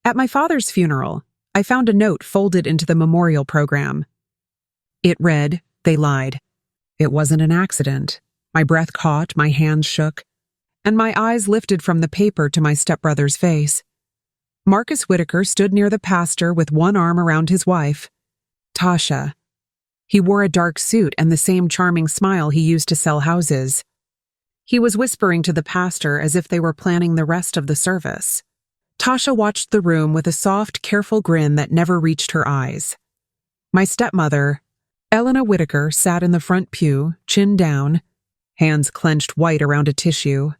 At my father's funeral, I found a note folded into the memorial program. It read, "They lied." It wasn't an accident. My breath caught, my hands shook, and my eyes lifted from the paper to my stepbrother's face. Marcus Whitaker stood near the pastor with one arm around his wife, Tasha. He wore a dark suit and the same charming smile he used to sell houses. He was whispering to the pastor as if they were planning the rest of the service. Tasha watched the room with a soft, careful grin that never reached her eyes. My stepmother, Elena Whitaker, sat in the front pew, chin down, hands clenched white around a tissue.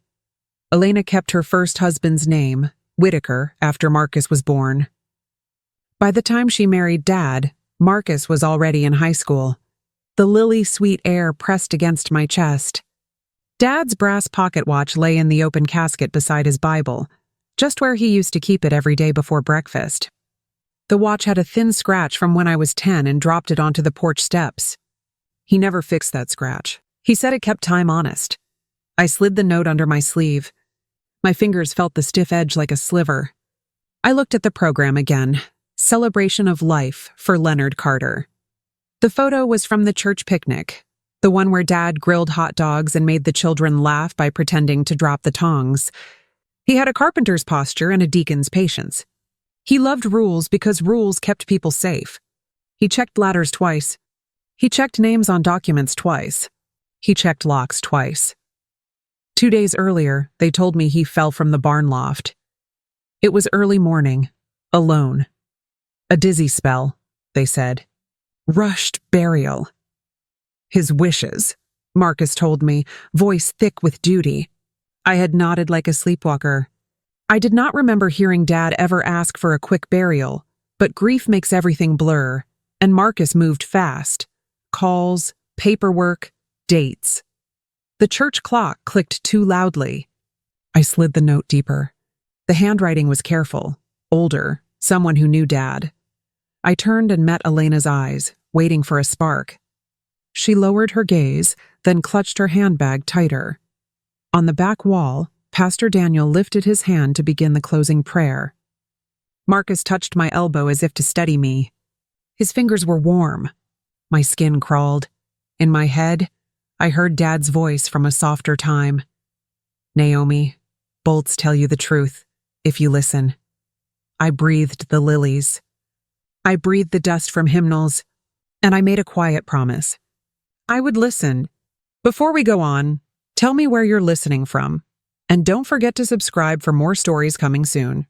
Elena kept her first husband's name, Whitaker, after Marcus was born. By the time she married Dad, Marcus was already in high school. The lily-sweet air pressed against my chest. Dad's brass pocket watch lay in the open casket beside his Bible, just where he used to keep it every day before breakfast. The watch had a thin scratch from when I was 10 and dropped it onto the porch steps. He never fixed that scratch. He said it kept time honest. I slid the note under my sleeve. My fingers felt the stiff edge like a sliver. I looked at the program again. Celebration of Life for Leonard Carter. The photo was from the church picnic, the one where Dad grilled hot dogs and made the children laugh by pretending to drop the tongs. He had a carpenter's posture and a deacon's patience. He loved rules because rules kept people safe. He checked ladders twice. He checked names on documents twice. He checked locks twice. 2 days earlier, they told me he fell from the barn loft. It was early morning, alone. A dizzy spell, they said. Rushed burial. His wishes, Marcus told me, voice thick with duty. I had nodded like a sleepwalker. I did not remember hearing Dad ever ask for a quick burial, but grief makes everything blur, and Marcus moved fast. Calls, paperwork, dates. The church clock clicked too loudly. I slid the note deeper. The handwriting was careful, older, someone who knew Dad. I turned and met Elena's eyes, waiting for a spark. She lowered her gaze, then clutched her handbag tighter. On the back wall, Pastor Daniel lifted his hand to begin the closing prayer. Marcus touched my elbow as if to steady me. His fingers were warm. My skin crawled. In my head, I heard Dad's voice from a softer time. Naomi, bolts tell you the truth, if you listen. I breathed the lilies. I breathed the dust from hymnals, and I made a quiet promise. I would listen. Before we go on, tell me where you're listening from, and don't forget to subscribe for more stories coming soon.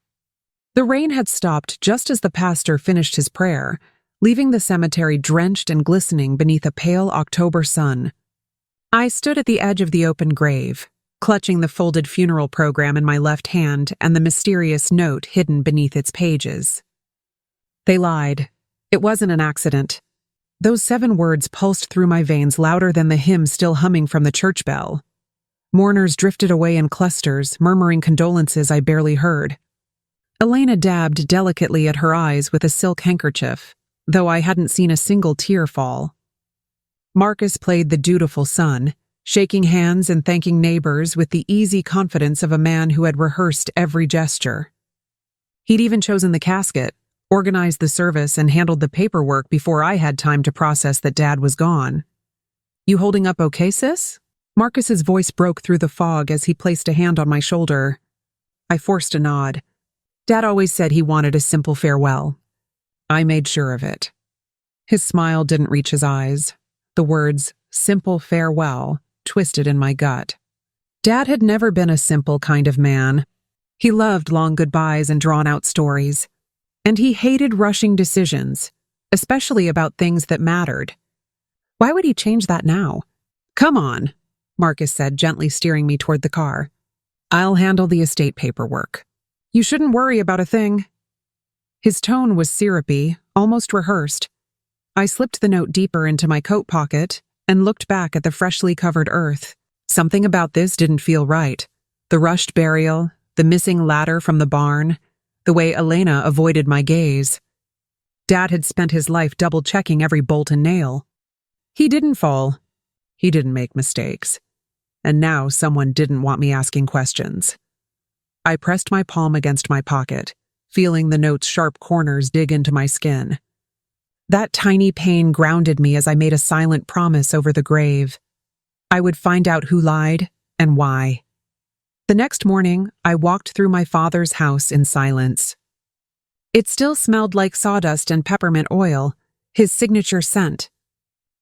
The rain had stopped just as the pastor finished his prayer, leaving the cemetery drenched and glistening beneath a pale October sun. I stood at the edge of the open grave, clutching the folded funeral program in my left hand and the mysterious note hidden beneath its pages. They lied. It wasn't an accident. Those 7 words pulsed through my veins louder than the hymn still humming from the church bell. Mourners drifted away in clusters, murmuring condolences I barely heard. Elena dabbed delicately at her eyes with a silk handkerchief, though I hadn't seen a single tear fall. Marcus played the dutiful son, shaking hands and thanking neighbors with the easy confidence of a man who had rehearsed every gesture. He'd even chosen the casket, organized the service, and handled the paperwork before I had time to process that Dad was gone. You holding up okay, sis? Marcus's voice broke through the fog as he placed a hand on my shoulder. I forced a nod. Dad always said he wanted a simple farewell. I made sure of it. His smile didn't reach his eyes. The words, simple farewell, twisted in my gut. Dad had never been a simple kind of man. He loved long goodbyes and drawn-out stories. And he hated rushing decisions, especially about things that mattered. Why would he change that now? Come on, Marcus said, gently steering me toward the car. I'll handle the estate paperwork. You shouldn't worry about a thing. His tone was syrupy, almost rehearsed. I slipped the note deeper into my coat pocket and looked back at the freshly covered earth. Something about this didn't feel right. The rushed burial, the missing ladder from the barn, the way Elena avoided my gaze. Dad had spent his life double-checking every bolt and nail. He didn't fall. He didn't make mistakes. And now someone didn't want me asking questions. I pressed my palm against my pocket, feeling the note's sharp corners dig into my skin. That tiny pain grounded me as I made a silent promise over the grave. I would find out who lied and why. The next morning, I walked through my father's house in silence. It still smelled like sawdust and peppermint oil, his signature scent.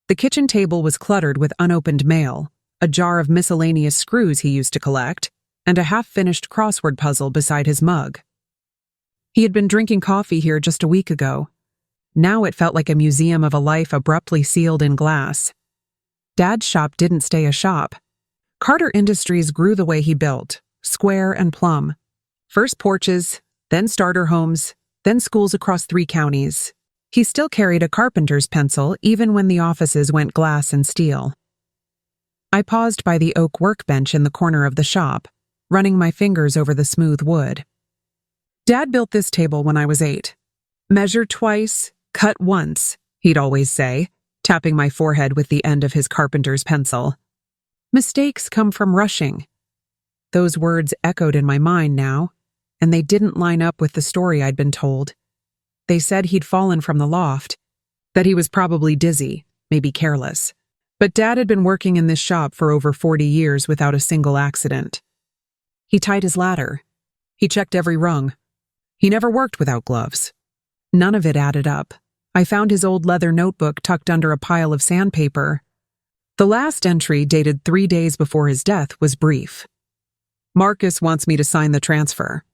The kitchen table was cluttered with unopened mail, a jar of miscellaneous screws he used to collect, and a half-finished crossword puzzle beside his mug. He had been drinking coffee here just a week ago. Now it felt like a museum of a life abruptly sealed in glass. Dad's shop didn't stay a shop. Carter Industries grew the way he built, square and plumb. First porches, then starter homes, then schools across 3 counties. He still carried a carpenter's pencil even when the offices went glass and steel. I paused by the oak workbench in the corner of the shop, running my fingers over the smooth wood. Dad built this table when I was 8. Measure twice, cut once, he'd always say, tapping my forehead with the end of his carpenter's pencil. Mistakes come from rushing. Those words echoed in my mind now, and they didn't line up with the story I'd been told. They said he'd fallen from the loft, that he was probably dizzy, maybe careless. But Dad had been working in this shop for over 40 years without a single accident. He tied his ladder. He checked every rung. He never worked without gloves. None of it added up. I found his old leather notebook tucked under a pile of sandpaper. The last entry, dated 3 days before his death, was brief. Marcus wants me to sign the transfer.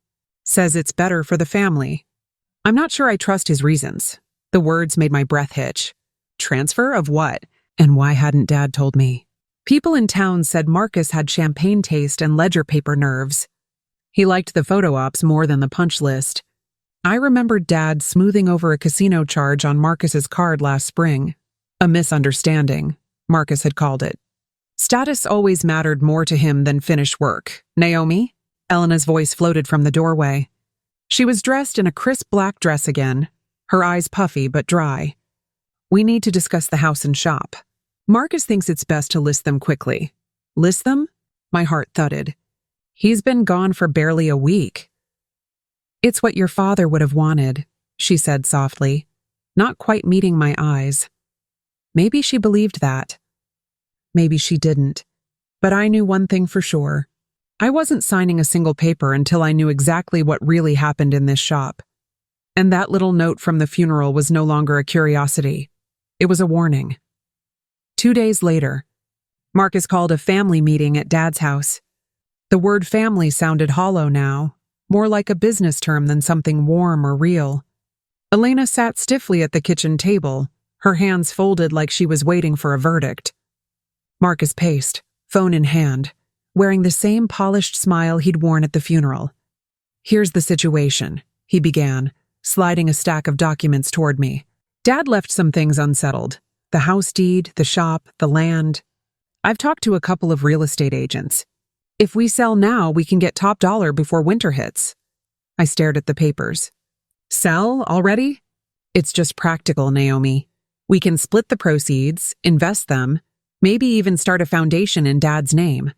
Says it's better for the family. I'm not sure I trust his reasons. The words made my breath hitch. Transfer of what? And why hadn't Dad told me? People in town said Marcus had champagne taste and ledger paper nerves. He liked the photo ops more than the punch list. I remembered Dad smoothing over a casino charge on Marcus's card last spring. A misunderstanding, Marcus had called it. Status always mattered more to him than finished work. Naomi? Elena's voice floated from the doorway. She was dressed in a crisp black dress again, her eyes puffy but dry. We need to discuss the house and shop. Marcus thinks it's best to list them quickly. List them? My heart thudded. He's been gone for barely a week. It's what your father would have wanted, she said softly, not quite meeting my eyes. Maybe she believed that. Maybe she didn't. But I knew one thing for sure. I wasn't signing a single paper until I knew exactly what really happened in this shop. And that little note from the funeral was no longer a curiosity. It was a warning. 2 days later, Marcus called a family meeting at Dad's house. The word family sounded hollow now, more like a business term than something warm or real. Elena sat stiffly at the kitchen table, her hands folded like she was waiting for a verdict. Marcus paced, phone in hand, wearing the same polished smile he'd worn at the funeral. Here's the situation, he began, sliding a stack of documents toward me. Dad left some things unsettled. The house deed, the shop, the land. I've talked to a couple of real estate agents. If we sell now, we can get top dollar before winter hits. I stared at the papers. Sell already? It's just practical, Naomi. We can split the proceeds, invest them, maybe even start a foundation in Dad's name.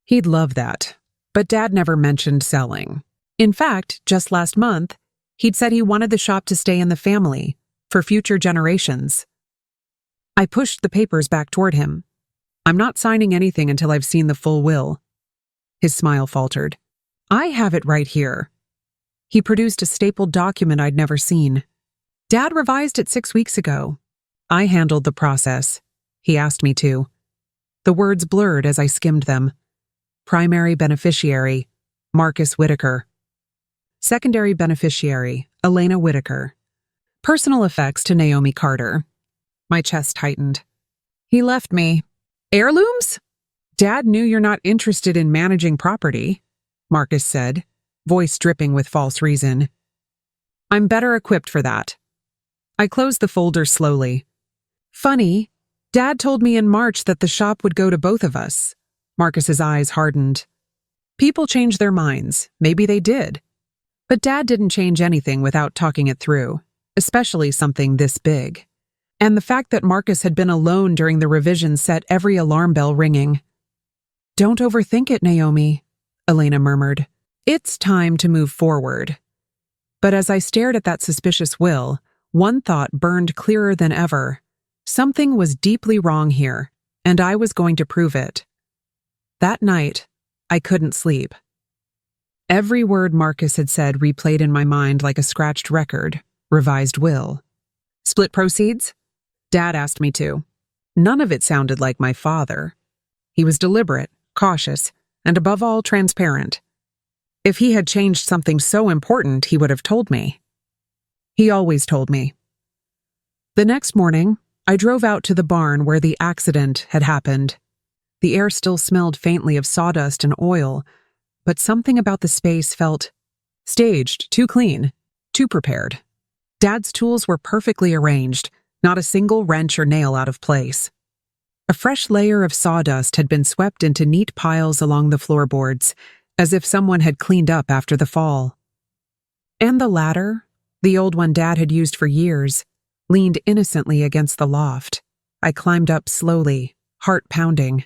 He'd love that. But Dad never mentioned selling. In fact, just last month, he'd said he wanted the shop to stay in the family, for future generations. I pushed the papers back toward him. I'm not signing anything until I've seen the full will. His smile faltered. I have it right here. He produced a stapled document I'd never seen. Dad revised it 6 weeks ago. I handled the process. He asked me to. The words blurred as I skimmed them. Primary beneficiary, Marcus Whitaker. Secondary beneficiary, Elena Whitaker. Personal effects to Naomi Carter. My chest tightened. He left me. Heirlooms? Dad knew you're not interested in managing property, Marcus said, voice dripping with false reason. I'm better equipped for that. I closed the folder slowly. Funny, Dad told me in March that the shop would go to both of us. Marcus's eyes hardened. People change their minds. Maybe they did. But Dad didn't change anything without talking it through, especially something this big. And the fact that Marcus had been alone during the revision set every alarm bell ringing. Don't overthink it, Naomi, Elena murmured. It's time to move forward. But as I stared at that suspicious will, one thought burned clearer than ever. Something was deeply wrong here, and I was going to prove it. That night, I couldn't sleep. Every word Marcus had said replayed in my mind like a scratched record. Revised will. Split proceeds? Dad asked me to. None of it sounded like my father. He was deliberate, cautious, and above all, transparent. If he had changed something so important, he would have told me. He always told me. The next morning, I drove out to the barn where the accident had happened. The air still smelled faintly of sawdust and oil, but something about the space felt staged, too clean, too prepared. Dad's tools were perfectly arranged, not a single wrench or nail out of place. A fresh layer of sawdust had been swept into neat piles along the floorboards, as if someone had cleaned up after the fall. And the ladder, the old one Dad had used for years, leaned innocently against the loft. I climbed up slowly, heart pounding.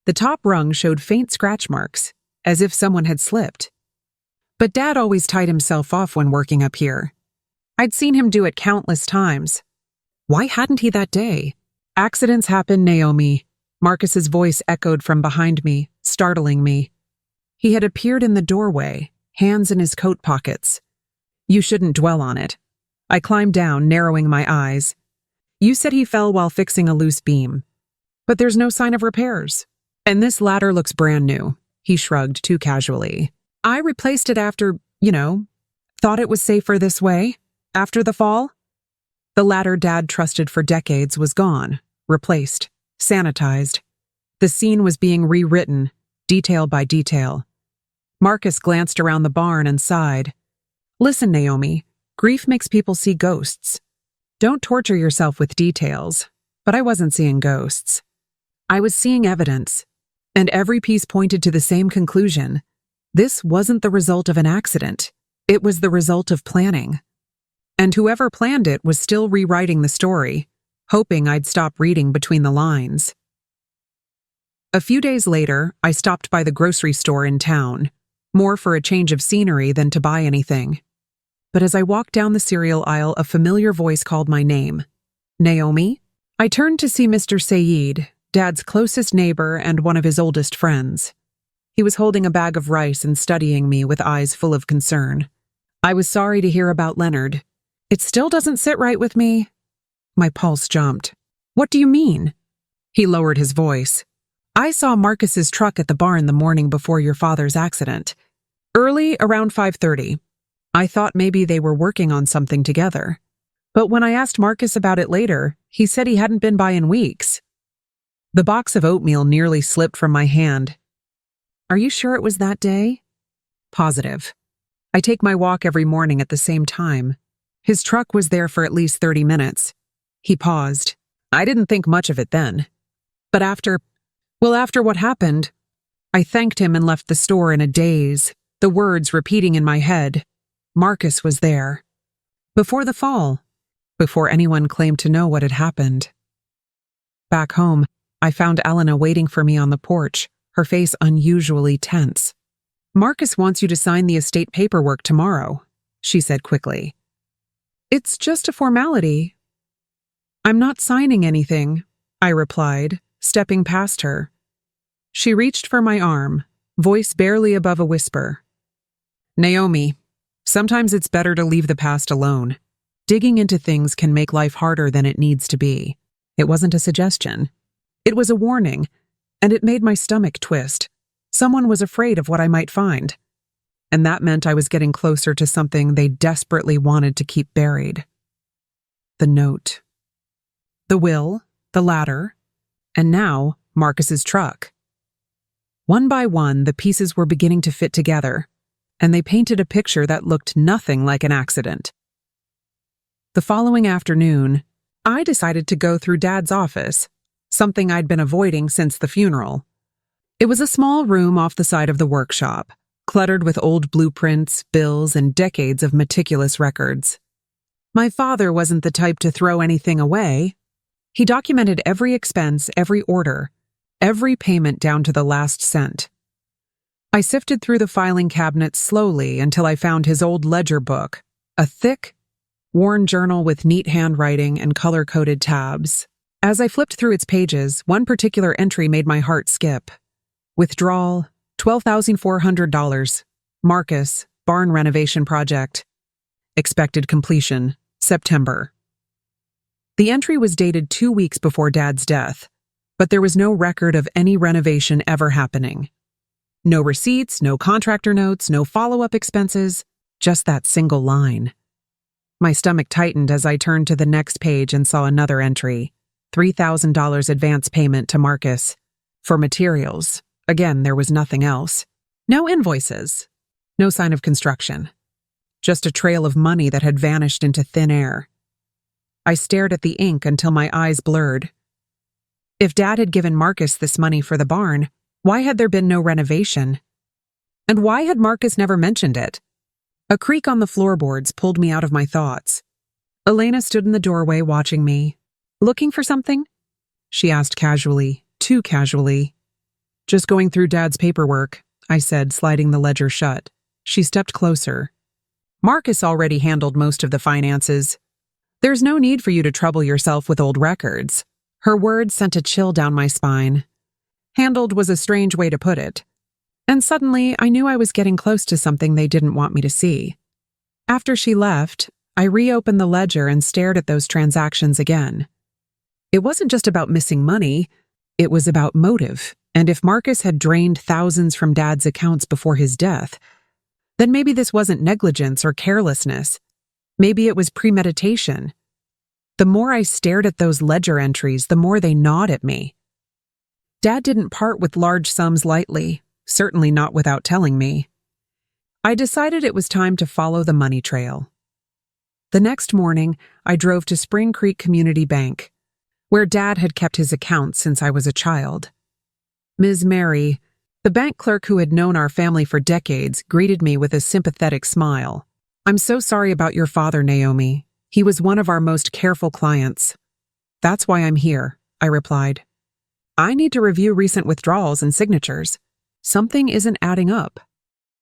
The top rung showed faint scratch marks, as if someone had slipped. But Dad always tied himself off when working up here. I'd seen him do it countless times. Why hadn't he that day? Accidents happen, Naomi. Marcus's voice echoed from behind me, startling me. He had appeared in the doorway, hands in his coat pockets. You shouldn't dwell on it. I climbed down, narrowing my eyes. You said he fell while fixing a loose beam. But there's no sign of repairs. And this ladder looks brand new. He shrugged too casually. I replaced it after, thought it was safer this way, after the fall. The ladder Dad trusted for decades was gone, replaced, sanitized. The scene was being rewritten, detail by detail. Marcus glanced around the barn and sighed. Listen, Naomi, grief makes people see ghosts. Don't torture yourself with details. But I wasn't seeing ghosts. I was seeing evidence, and every piece pointed to the same conclusion. This wasn't the result of an accident. It was the result of planning. And whoever planned it was still rewriting the story, hoping I'd stop reading between the lines. A few days later, I stopped by the grocery store in town, more for a change of scenery than to buy anything. But as I walked down the cereal aisle, a familiar voice called my name. Naomi? I turned to see Mr. Saeed, Dad's closest neighbor and one of his oldest friends. He was holding a bag of rice and studying me with eyes full of concern. I was sorry to hear about Leonard. It still doesn't sit right with me. My pulse jumped. What do you mean? He lowered his voice. I saw Marcus's truck at the barn the morning before your father's accident. Early, around 5:30. I thought maybe they were working on something together. But when I asked Marcus about it later, he said he hadn't been by in weeks. The box of oatmeal nearly slipped from my hand. Are you sure it was that day? Positive. I take my walk every morning at the same time. His truck was there for at least 30 minutes. He paused. I didn't think much of it then. But after what happened, I thanked him and left the store in a daze, the words repeating in my head. Marcus was there. Before the fall. Before anyone claimed to know what had happened. Back home, I found Elena waiting for me on the porch, her face unusually tense. Marcus wants you to sign the estate paperwork tomorrow, she said quickly. It's just a formality. I'm not signing anything, I replied, stepping past her. She reached for my arm, voice barely above a whisper. Naomi, sometimes it's better to leave the past alone. Digging into things can make life harder than it needs to be. It wasn't a suggestion. It was a warning, and it made my stomach twist. Someone was afraid of what I might find. And that meant I was getting closer to something they desperately wanted to keep buried. The note. The will, the ladder, and now Marcus's truck. One by one, the pieces were beginning to fit together, and they painted a picture that looked nothing like an accident. The following afternoon, I decided to go through Dad's office, something I'd been avoiding since the funeral. It was a small room off the side of the workshop, cluttered with old blueprints, bills, and decades of meticulous records. My father wasn't the type to throw anything away. He documented every expense, every order, every payment down to the last cent. I sifted through the filing cabinet slowly until I found his old ledger book, A thick, worn journal with neat handwriting and color-coded tabs. As I flipped through its pages, one particular entry made my heart skip. Withdrawal, $12,400. Marcus, barn renovation project. Expected completion, September. The entry was dated 2 weeks before Dad's death, but there was no record of any renovation ever happening. No receipts, no contractor notes, no follow-up expenses, just that single line. My stomach tightened as I turned to the next page and saw another entry. $3,000 advance payment to Marcus. For materials. Again, there was nothing else. No invoices. No sign of construction. Just a trail of money that had vanished into thin air. I stared at the ink until my eyes blurred. If Dad had given Marcus this money for the barn, why had there been no renovation? And why had Marcus never mentioned it? A creak on the floorboards pulled me out of my thoughts. Elena stood in the doorway watching me. "Looking for something?" she asked casually, too casually. "Just going through Dad's paperwork," I said, sliding the ledger shut. She stepped closer. "Marcus already handled most of the finances. There's no need for you to trouble yourself with old records." Her words sent a chill down my spine. Handled was a strange way to put it. And suddenly, I knew I was getting close to something they didn't want me to see. After she left, I reopened the ledger and stared at those transactions again. It wasn't just about missing money, it was about motive, and if Marcus had drained thousands from Dad's accounts before his death, then maybe this wasn't negligence or carelessness. Maybe it was premeditation. The more I stared at those ledger entries, the more they gnawed at me. Dad didn't part with large sums lightly, certainly not without telling me. I decided it was time to follow the money trail. The next morning, I drove to Spring Creek Community Bank, where Dad had kept his accounts since I was a child. Ms. Mary, the bank clerk who had known our family for decades, greeted me with a sympathetic smile. "I'm so sorry about your father, Naomi. He was one of our most careful clients." "That's why I'm here," I replied. "I need to review recent withdrawals and signatures. Something isn't adding up."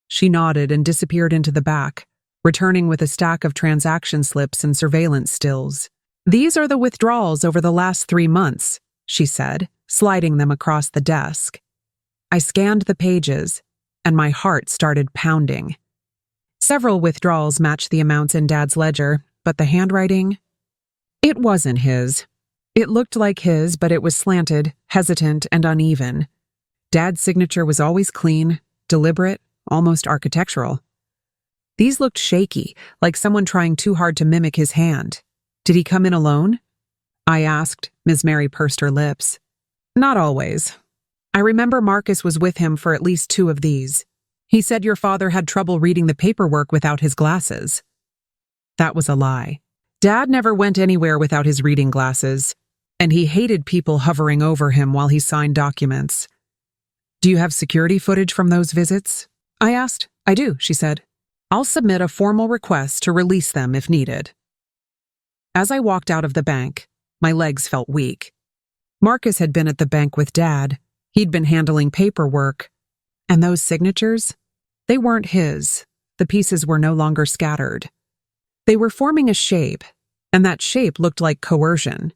She nodded and disappeared into the back, returning with a stack of transaction slips and surveillance stills. "These are the withdrawals over the last 3 months," she said, sliding them across the desk. I scanned the pages, and my heart started pounding. Several withdrawals matched the amounts in Dad's ledger, but the handwriting? It wasn't his. It looked like his, but it was slanted, hesitant, and uneven. Dad's signature was always clean, deliberate, almost architectural. These looked shaky, like someone trying too hard to mimic his hand. "Did he come in alone?" I asked. Ms. Mary pursed her lips. "Not always. I remember Marcus was with him for at least 2 of these. He said your father had trouble reading the paperwork without his glasses." That was a lie. Dad never went anywhere without his reading glasses, and he hated people hovering over him while he signed documents. "Do you have security footage from those visits?" I asked. "I do," she said. "I'll submit a formal request to release them if needed." As I walked out of the bank, my legs felt weak. Marcus had been at the bank with Dad. He'd been handling paperwork. And those signatures? They weren't his. The pieces were no longer scattered. They were forming a shape, and that shape looked like coercion.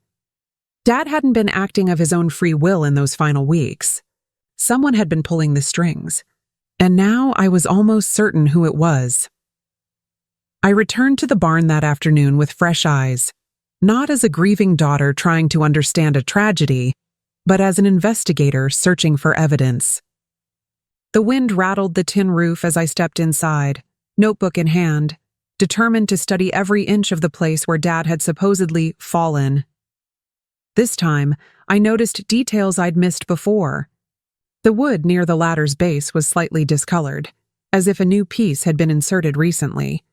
Dad hadn't been acting of his own free will in those final weeks. Someone had been pulling the strings, and now I was almost certain who it was. I returned to the barn that afternoon with fresh eyes, not as a grieving daughter trying to understand a tragedy, but as an investigator searching for evidence. The wind rattled the tin roof as I stepped inside, notebook in hand, determined to study every inch of the place where Dad had supposedly fallen. This time, I noticed details I'd missed before. The wood near the ladder's base was slightly discolored, as if a new piece had been inserted recently.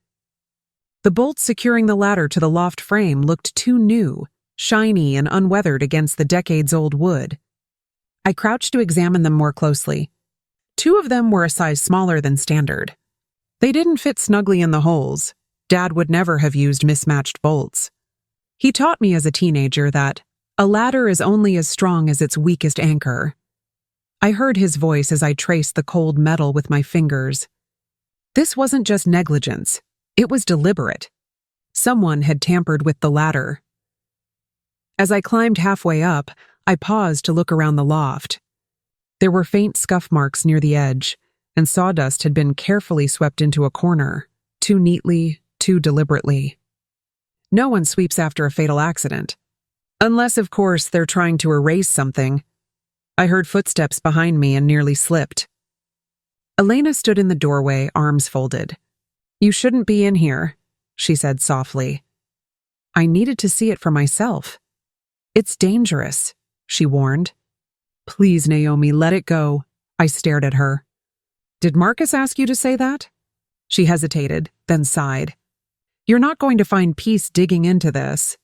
The bolts securing the ladder to the loft frame looked too new, shiny and unweathered against the decades-old wood. I crouched to examine them more closely. 2 of them were a size smaller than standard. They didn't fit snugly in the holes. Dad would never have used mismatched bolts. He taught me as a teenager that a ladder is only as strong as its weakest anchor. I heard his voice as I traced the cold metal with my fingers. This wasn't just negligence. It was deliberate. Someone had tampered with the ladder. As I climbed halfway up, I paused to look around the loft. There were faint scuff marks near the edge, and sawdust had been carefully swept into a corner, too neatly, too deliberately. No one sweeps after a fatal accident. Unless, of course, they're trying to erase something. I heard footsteps behind me and nearly slipped. Elena stood in the doorway, arms folded. "You shouldn't be in here," she said softly. I needed to see it for myself. "It's dangerous," she warned. "Please, Naomi, let it go." I stared at her. "Did Marcus ask you to say that?" She hesitated, then sighed. "You're not going to find peace digging into this."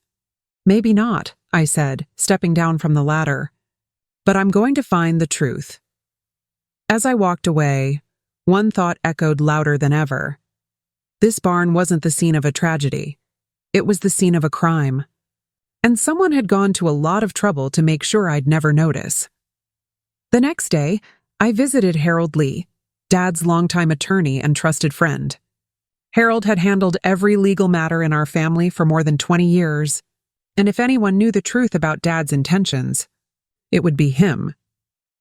"Maybe not," I said, stepping down from the ladder. "But I'm going to find the truth." As I walked away, one thought echoed louder than ever. This barn wasn't the scene of a tragedy. It was the scene of a crime. And someone had gone to a lot of trouble to make sure I'd never notice. The next day, I visited Harold Lee, Dad's longtime attorney and trusted friend. Harold had handled every legal matter in our family for more than 20 years, and if anyone knew the truth about Dad's intentions, it would be him.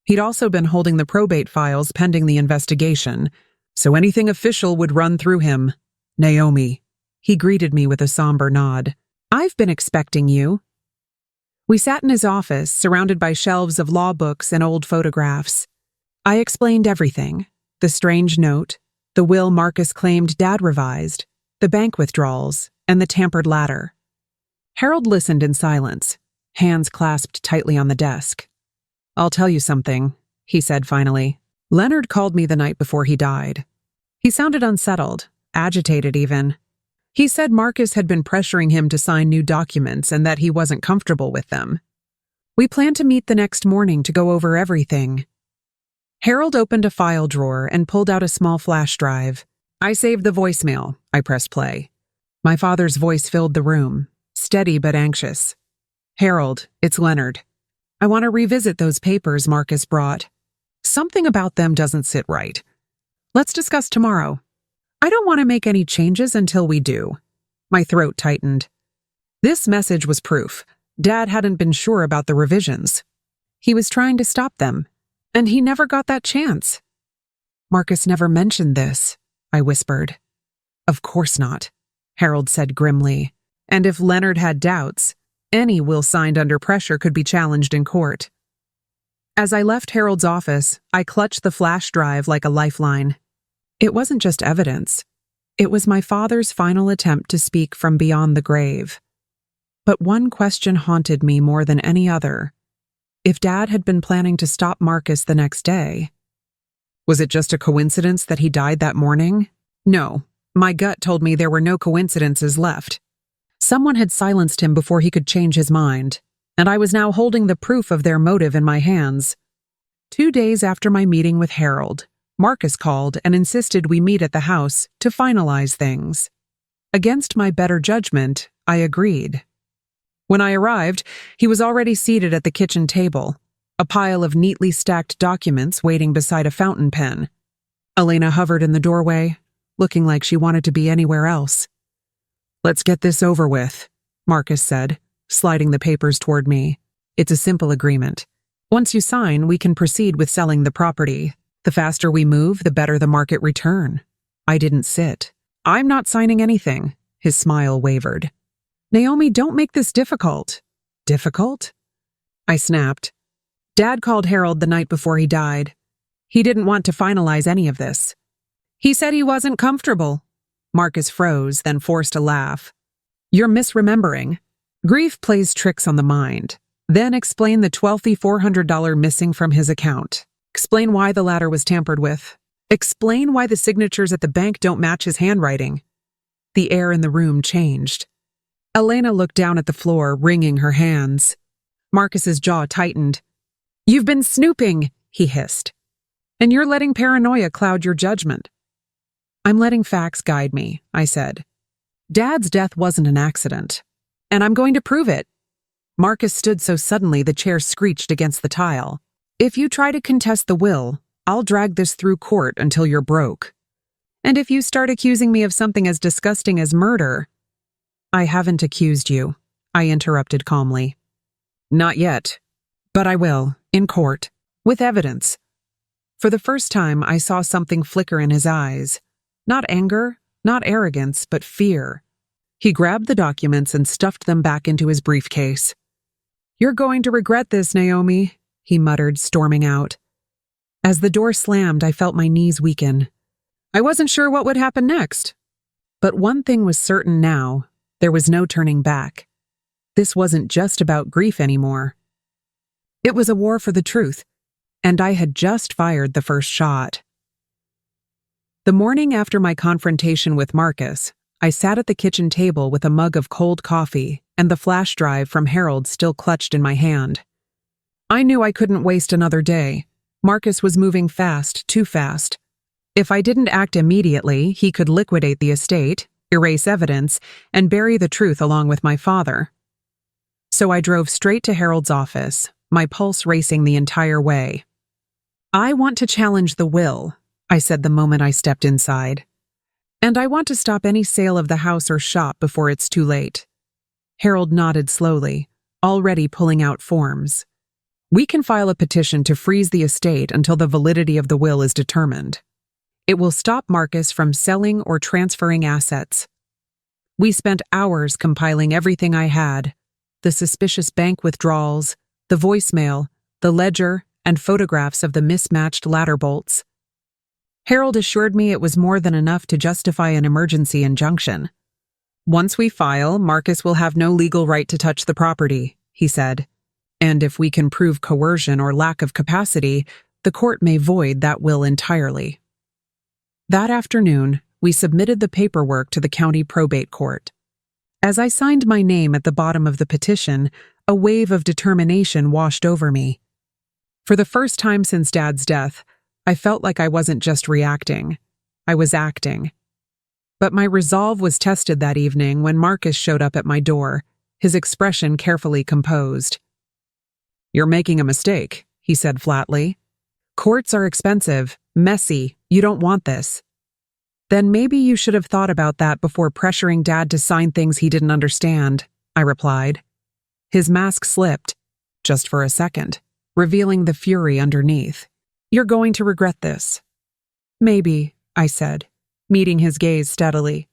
He'd also been holding the probate files pending the investigation, so anything official would run through him. "Naomi," he greeted me with a somber nod. "I've been expecting you." We sat in his office, surrounded by shelves of law books and old photographs. I explained everything: the strange note, the will Marcus claimed Dad revised, the bank withdrawals, and the tampered ladder. Harold listened in silence, hands clasped tightly on the desk. "I'll tell you something," he said finally. "Leonard called me the night before he died. He sounded unsettled, agitated even. He said Marcus had been pressuring him to sign new documents and that he wasn't comfortable with them. We planned to meet the next morning to go over everything." Harold opened a file drawer and pulled out a small flash drive. I saved the voicemail. I pressed play. My father's voice filled the room, steady but anxious. "Harold, it's Leonard. I want to revisit those papers Marcus brought. Something about them doesn't sit right. Let's discuss tomorrow. I don't want to make any changes until we do." My throat tightened. This message was proof. Dad hadn't been sure about the revisions. He was trying to stop them, and he never got that chance. "Marcus never mentioned this," I whispered. "Of course not," Harold said grimly. "And if Leonard had doubts, any will signed under pressure could be challenged in court." As I left Harold's office, I clutched the flash drive like a lifeline. It wasn't just evidence. It was my father's final attempt to speak from beyond the grave. But one question haunted me more than any other. If Dad had been planning to stop Marcus the next day, was it just a coincidence that he died that morning? No, my gut told me there were no coincidences left. Someone had silenced him before he could change his mind, and I was now holding the proof of their motive in my hands. 2 days after my meeting with Harold, Marcus called and insisted we meet at the house to finalize things. Against my better judgment, I agreed. When I arrived, he was already seated at the kitchen table, a pile of neatly stacked documents waiting beside a fountain pen. Elena hovered in the doorway, looking like she wanted to be anywhere else. "Let's get this over with," Marcus said, sliding the papers toward me. "It's a simple agreement. Once you sign, we can proceed with selling the property. The faster we move, the better the market return." I didn't sit. "I'm not signing anything." His smile wavered. "Naomi, don't make this difficult." "Difficult?" I snapped. "Dad called Harold the night before he died. He didn't want to finalize any of this. He said he wasn't comfortable." Marcus froze, then forced a laugh. "You're misremembering. Grief plays tricks on the mind. Then explain the $12,400 missing from his account. Explain why the ladder was tampered with. Explain why the signatures at the bank don't match his handwriting." The air in the room changed. Elena looked down at the floor, wringing her hands. Marcus's jaw tightened. "You've been snooping," he hissed. "And you're letting paranoia cloud your judgment." "I'm letting facts guide me," I said. "Dad's death wasn't an accident, and I'm going to prove it." Marcus stood so suddenly the chair screeched against the tile. "If you try to contest the will, I'll drag this through court until you're broke. And if you start accusing me of something as disgusting as murder..." I haven't accused you, I interrupted calmly. Not yet, but I will, in court, with evidence. For the first time, I saw something flicker in his eyes. Not anger, not arrogance, but fear. He grabbed the documents and stuffed them back into his briefcase. You're going to regret this, Naomi, he muttered, storming out. As the door slammed, I felt my knees weaken. I wasn't sure what would happen next. But one thing was certain now, there was no turning back. This wasn't just about grief anymore. It was a war for the truth, and I had just fired the first shot. The morning after my confrontation with Marcus, I sat at the kitchen table with a mug of cold coffee and the flash drive from Harold still clutched in my hand. I knew I couldn't waste another day. Marcus was moving fast, too fast. If I didn't act immediately, he could liquidate the estate, erase evidence, and bury the truth along with my father. So I drove straight to Harold's office, my pulse racing the entire way. I want to challenge the will, I said the moment I stepped inside. And I want to stop any sale of the house or shop before it's too late. Harold nodded slowly, already pulling out forms. We can file a petition to freeze the estate until the validity of the will is determined. It will stop Marcus from selling or transferring assets. We spent hours compiling everything I had, the suspicious bank withdrawals, the voicemail, the ledger, and photographs of the mismatched ladder bolts. Harold assured me it was more than enough to justify an emergency injunction. Once we file, Marcus will have no legal right to touch the property, he said. And if we can prove coercion or lack of capacity, the court may void that will entirely. That afternoon, we submitted the paperwork to the county probate court. As I signed my name at the bottom of the petition, a wave of determination washed over me. For the first time since Dad's death, I felt like I wasn't just reacting. I was acting. But my resolve was tested that evening when Marcus showed up at my door, his expression carefully composed. You're making a mistake, he said flatly. Courts are expensive, messy, you don't want this. Then maybe you should have thought about that before pressuring Dad to sign things he didn't understand, I replied. His mask slipped, just for a second, revealing the fury underneath. You're going to regret this. Maybe, I said, meeting his gaze steadily.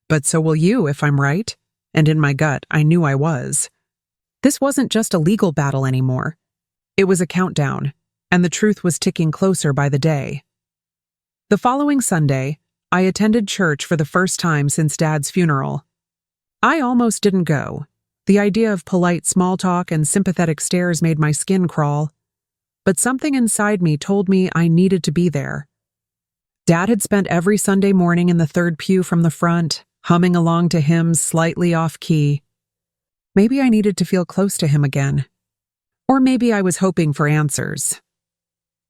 But so will you if I'm right, and in my gut I knew I was. This wasn't just a legal battle anymore. It was a countdown, and the truth was ticking closer by the day. The following Sunday, I attended church for the first time since Dad's funeral. I almost didn't go. The idea of polite small talk and sympathetic stares made my skin crawl. But something inside me told me I needed to be there. Dad had spent every Sunday morning in the third pew from the front, humming along to hymns slightly off-key. Maybe I needed to feel close to him again. Or maybe I was hoping for answers.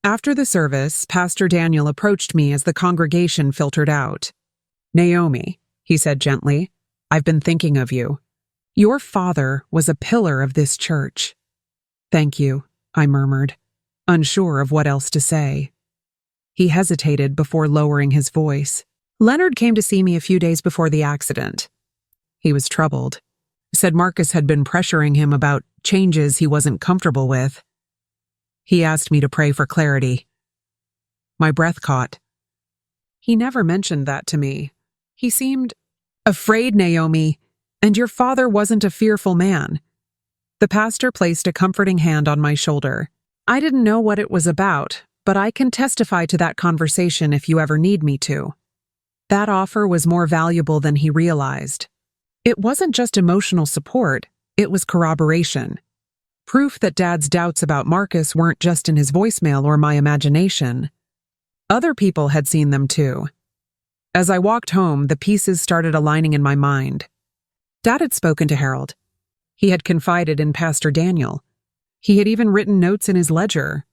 After the service, Pastor Daniel approached me as the congregation filtered out. Naomi, he said gently, I've been thinking of you. Your father was a pillar of this church. Thank you, I murmured, unsure of what else to say. He hesitated before lowering his voice. Leonard came to see me a few days before the accident. He was troubled. Said Marcus had been pressuring him about changes he wasn't comfortable with. He asked me to pray for clarity. My breath caught. He never mentioned that to me. He seemed afraid, Naomi, and your father wasn't a fearful man. The pastor placed a comforting hand on my shoulder. I didn't know what it was about, but I can testify to that conversation if you ever need me to. That offer was more valuable than he realized. It wasn't just emotional support, it was corroboration. Proof that Dad's doubts about Marcus weren't just in his voicemail or my imagination. Other people had seen them too. As I walked home, the pieces started aligning in my mind. Dad had spoken to Harold. He had confided in Pastor Daniel. He had even written notes in his ledger.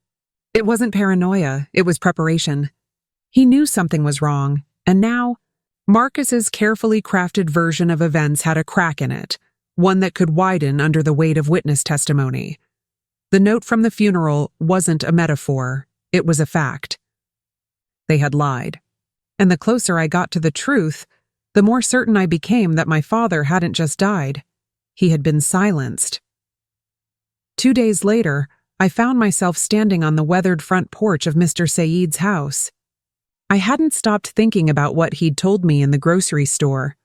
It wasn't paranoia, it was preparation. He knew something was wrong, and now, Marcus's carefully crafted version of events had a crack in it, one that could widen under the weight of witness testimony. The note from the funeral wasn't a metaphor, it was a fact. They had lied. And the closer I got to the truth, the more certain I became that my father hadn't just died. He had been silenced. 2 days later, I found myself standing on the weathered front porch of Mr. Saeed's house. I hadn't stopped thinking about what he'd told me in the grocery store,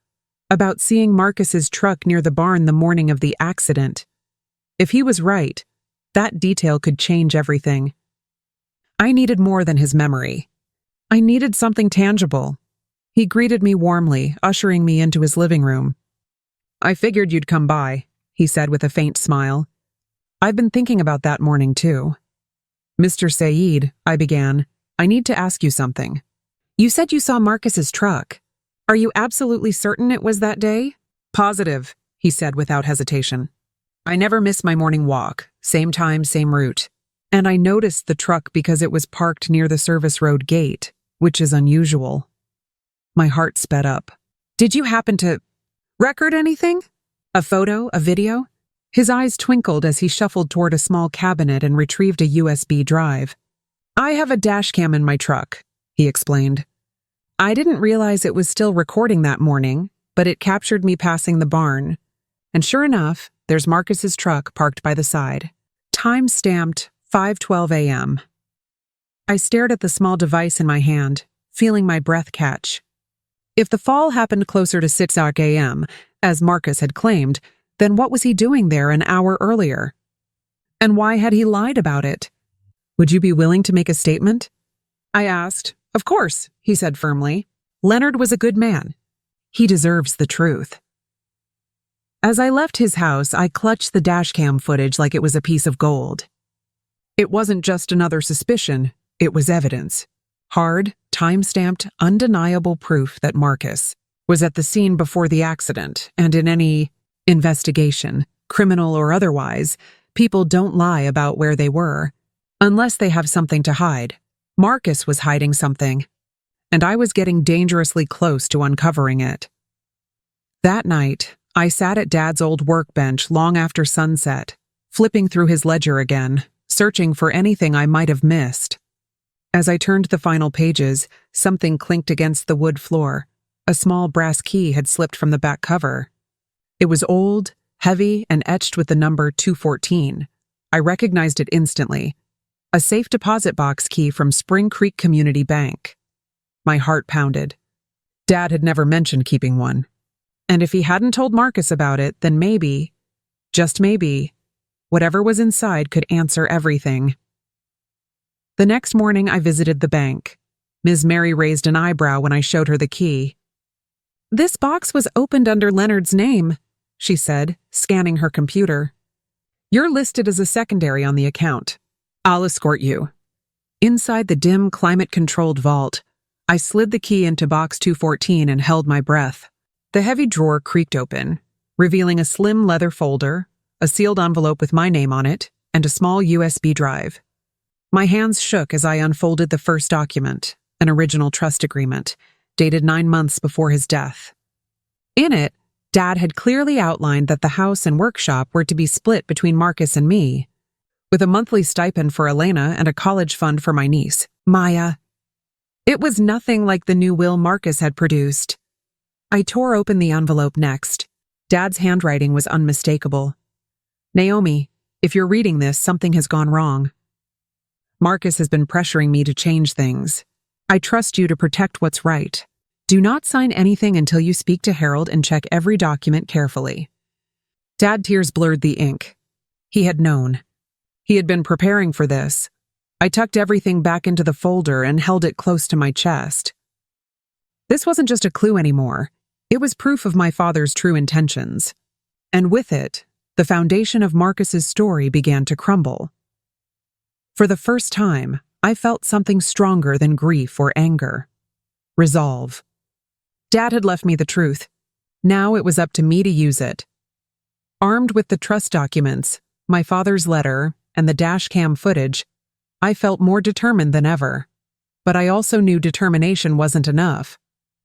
about seeing Marcus's truck near the barn the morning of the accident. If he was right, that detail could change everything. I needed more than his memory. I needed something tangible. He greeted me warmly, ushering me into his living room. "I figured you'd come by," he said with a faint smile. "I've been thinking about that morning, too." "Mr. Saeed," I began, "I need to ask you something. You said you saw Marcus's truck. Are you absolutely certain it was that day?" "Positive," he said without hesitation. "I never miss my morning walk, same time, same route. And I noticed the truck because it was parked near the service road gate, which is unusual." My heart sped up. "Did you happen to record anything? A photo, a video?" His eyes twinkled as he shuffled toward a small cabinet and retrieved a USB drive. "I have a dash cam in my truck," he explained. "I didn't realize it was still recording that morning, but it captured me passing the barn. And sure enough, there's Marcus's truck parked by the side. Time stamped 5:12 a.m. I stared at the small device in my hand, feeling my breath catch. If the fall happened closer to 6 a.m., as Marcus had claimed, then what was he doing there an hour earlier? And why had he lied about it? "Would you be willing to make a statement?" I asked. "Of course," he said firmly. "Leonard was a good man. He deserves the truth." As I left his house, I clutched the dashcam footage like it was a piece of gold. It wasn't just another suspicion, it was evidence. Hard, time-stamped, undeniable proof that Marcus was at the scene before the accident, and in any investigation, criminal or otherwise, people don't lie about where they were, unless they have something to hide. Marcus was hiding something, and I was getting dangerously close to uncovering it. That night, I sat at Dad's old workbench long after sunset, flipping through his ledger again, searching for anything I might have missed. As I turned the final pages, something clinked against the wood floor. A small brass key had slipped from the back cover. It was old, heavy, and etched with the number 214. I recognized it instantly. A safe deposit box key from Spring Creek Community Bank. My heart pounded. Dad had never mentioned keeping one. And if he hadn't told Marcus about it, then maybe, just maybe, whatever was inside could answer everything. The next morning, I visited the bank. Ms. Mary raised an eyebrow when I showed her the key. "This box was opened under Leonard's name," she said, scanning her computer. "You're listed as a secondary on the account. I'll escort you." Inside the dim, climate-controlled vault, I slid the key into box 214 and held my breath. The heavy drawer creaked open, revealing a slim leather folder, a sealed envelope with my name on it, and a small USB drive. My hands shook as I unfolded the first document, an original trust agreement, dated 9 months before his death. In it, Dad had clearly outlined that the house and workshop were to be split between Marcus and me, with a monthly stipend for Elena and a college fund for my niece, Maya. It was nothing like the new will Marcus had produced. I tore open the envelope next. Dad's handwriting was unmistakable. "Naomi, if you're reading this, something has gone wrong. Marcus has been pressuring me to change things. I trust you to protect what's right. Do not sign anything until you speak to Harold and check every document carefully." Dad tears blurred the ink. He had known. He had been preparing for this. I tucked everything back into the folder and held it close to my chest. This wasn't just a clue anymore. It was proof of my father's true intentions. And with it, the foundation of Marcus's story began to crumble. For the first time, I felt something stronger than grief or anger. Resolve. Dad had left me the truth. Now it was up to me to use it. Armed with the trust documents, my father's letter, and the dashcam footage, I felt more determined than ever. But I also knew determination wasn't enough.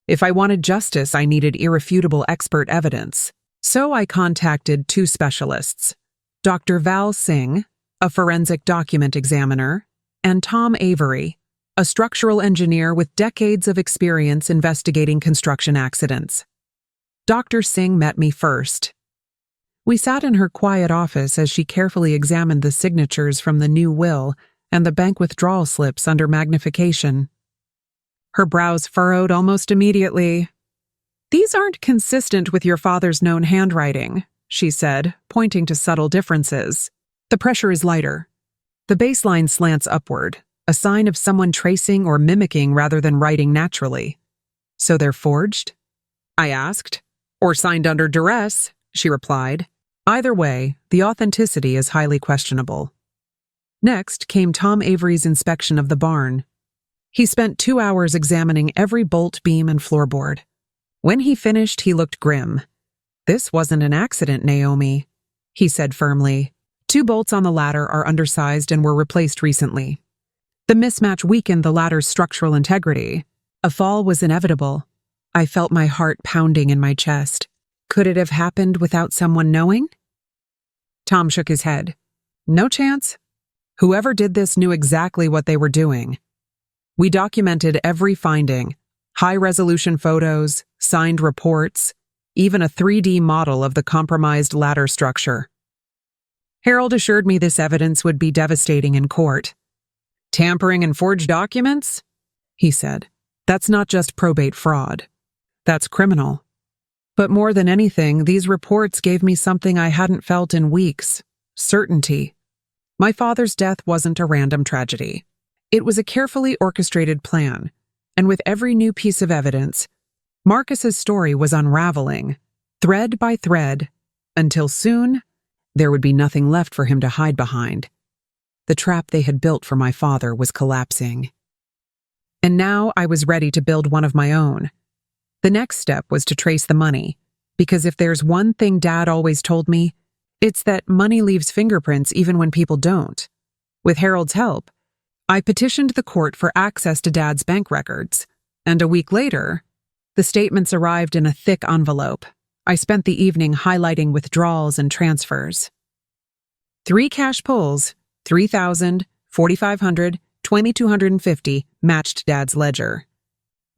If I wanted justice, I needed irrefutable expert evidence. So I contacted 2 specialists, Dr. Val Singh, a forensic document examiner, and Tom Avery, a structural engineer with decades of experience investigating construction accidents. Dr. Singh met me first. We sat in her quiet office as she carefully examined the signatures from the new will and the bank withdrawal slips under magnification. Her brows furrowed almost immediately. "These aren't consistent with your father's known handwriting," she said, pointing to subtle differences. "The pressure is lighter. The baseline slants upward, a sign of someone tracing or mimicking rather than writing naturally." "So they're forged?" I asked. "Or signed under duress," she replied. "Either way, the authenticity is highly questionable." Next came Tom Avery's inspection of the barn. He spent 2 hours examining every bolt, beam, and floorboard. When he finished, he looked grim. "This wasn't an accident, Naomi," he said firmly. "2 bolts on the ladder are undersized and were replaced recently. The mismatch weakened the ladder's structural integrity. A fall was inevitable." I felt my heart pounding in my chest. Could it have happened without someone knowing? Tom shook his head. "No chance. Whoever did this knew exactly what they were doing. We documented every finding, high-resolution photos, signed reports, even a 3D model of the compromised ladder structure. Harold assured me this evidence would be devastating in court." "Tampering and forged documents?" he said. "That's not just probate fraud. That's criminal. But more than anything, these reports gave me something I hadn't felt in weeks: certainty. My father's death wasn't a random tragedy. It was a carefully orchestrated plan, and with every new piece of evidence, Marcus's story was unraveling, thread by thread, until soon, there would be nothing left for him to hide behind. The trap they had built for my father was collapsing. And now I was ready to build one of my own. The next step was to trace the money, because if there's one thing Dad always told me, it's that money leaves fingerprints even when people don't. With Harold's help, I petitioned the court for access to Dad's bank records, and a week later, the statements arrived in a thick envelope. I spent the evening highlighting withdrawals and transfers. 3 cash pulls, $3,000, $4,500, $2,250 matched Dad's ledger.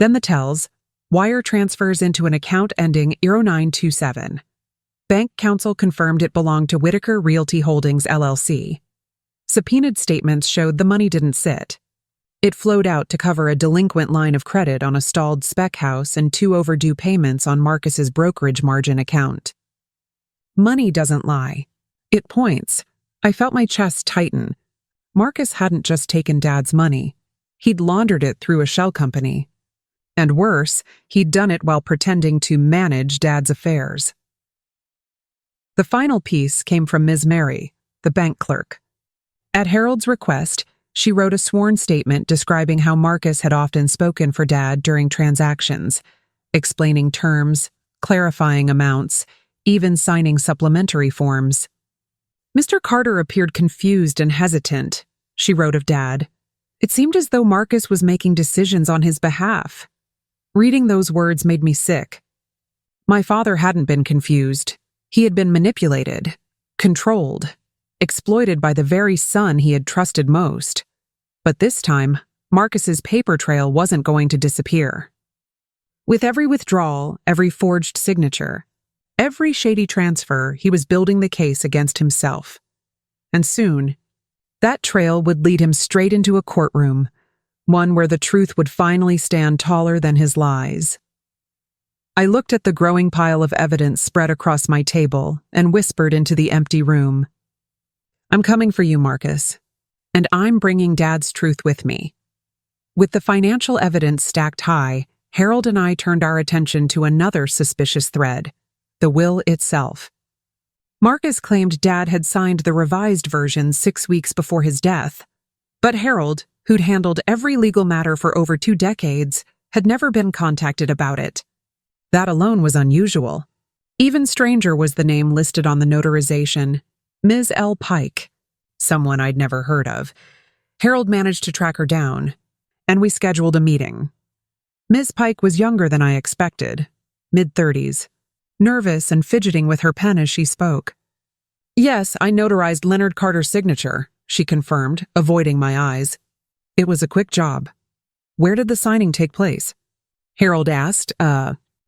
Then the tells, wire transfers into an account ending 0927. Bank counsel confirmed it belonged to Whitaker Realty Holdings, LLC. Subpoenaed statements showed the money didn't sit. It flowed out to cover a delinquent line of credit on a stalled spec house and 2 overdue payments on Marcus's brokerage margin account. Money doesn't lie. It points. I felt my chest tighten. Marcus hadn't just taken Dad's money. He'd laundered it through a shell company. And worse, he'd done it while pretending to manage Dad's affairs. The final piece came from Ms. Mary, the bank clerk. At Harold's request, she wrote a sworn statement describing how Marcus had often spoken for Dad during transactions, explaining terms, clarifying amounts, even signing supplementary forms. "Mr. Carter appeared confused and hesitant," she wrote of Dad. "It seemed as though Marcus was making decisions on his behalf." Reading those words made me sick. My father hadn't been confused. He had been manipulated, controlled, exploited by the very son he had trusted most. But this time, Marcus's paper trail wasn't going to disappear. With every withdrawal, every forged signature, every shady transfer, he was building the case against himself. And soon, that trail would lead him straight into a courtroom, one where the truth would finally stand taller than his lies. I looked at the growing pile of evidence spread across my table and whispered into the empty room. "I'm coming for you, Marcus, and I'm bringing Dad's truth with me." With the financial evidence stacked high, Harold and I turned our attention to another suspicious thread: the will itself. Marcus claimed Dad had signed the revised version 6 weeks before his death, but Harold, who'd handled every legal matter for over 2 decades, had never been contacted about it. That alone was unusual. Even stranger was the name listed on the notarization: Ms. L. Pike, someone I'd never heard of. Harold managed to track her down, and we scheduled a meeting. Ms. Pike was younger than I expected, mid-30s, nervous and fidgeting with her pen as she spoke. "Yes, I notarized Leonard Carter's signature," she confirmed, avoiding my eyes. "It was a quick job." "Where did the signing take place?" Harold asked,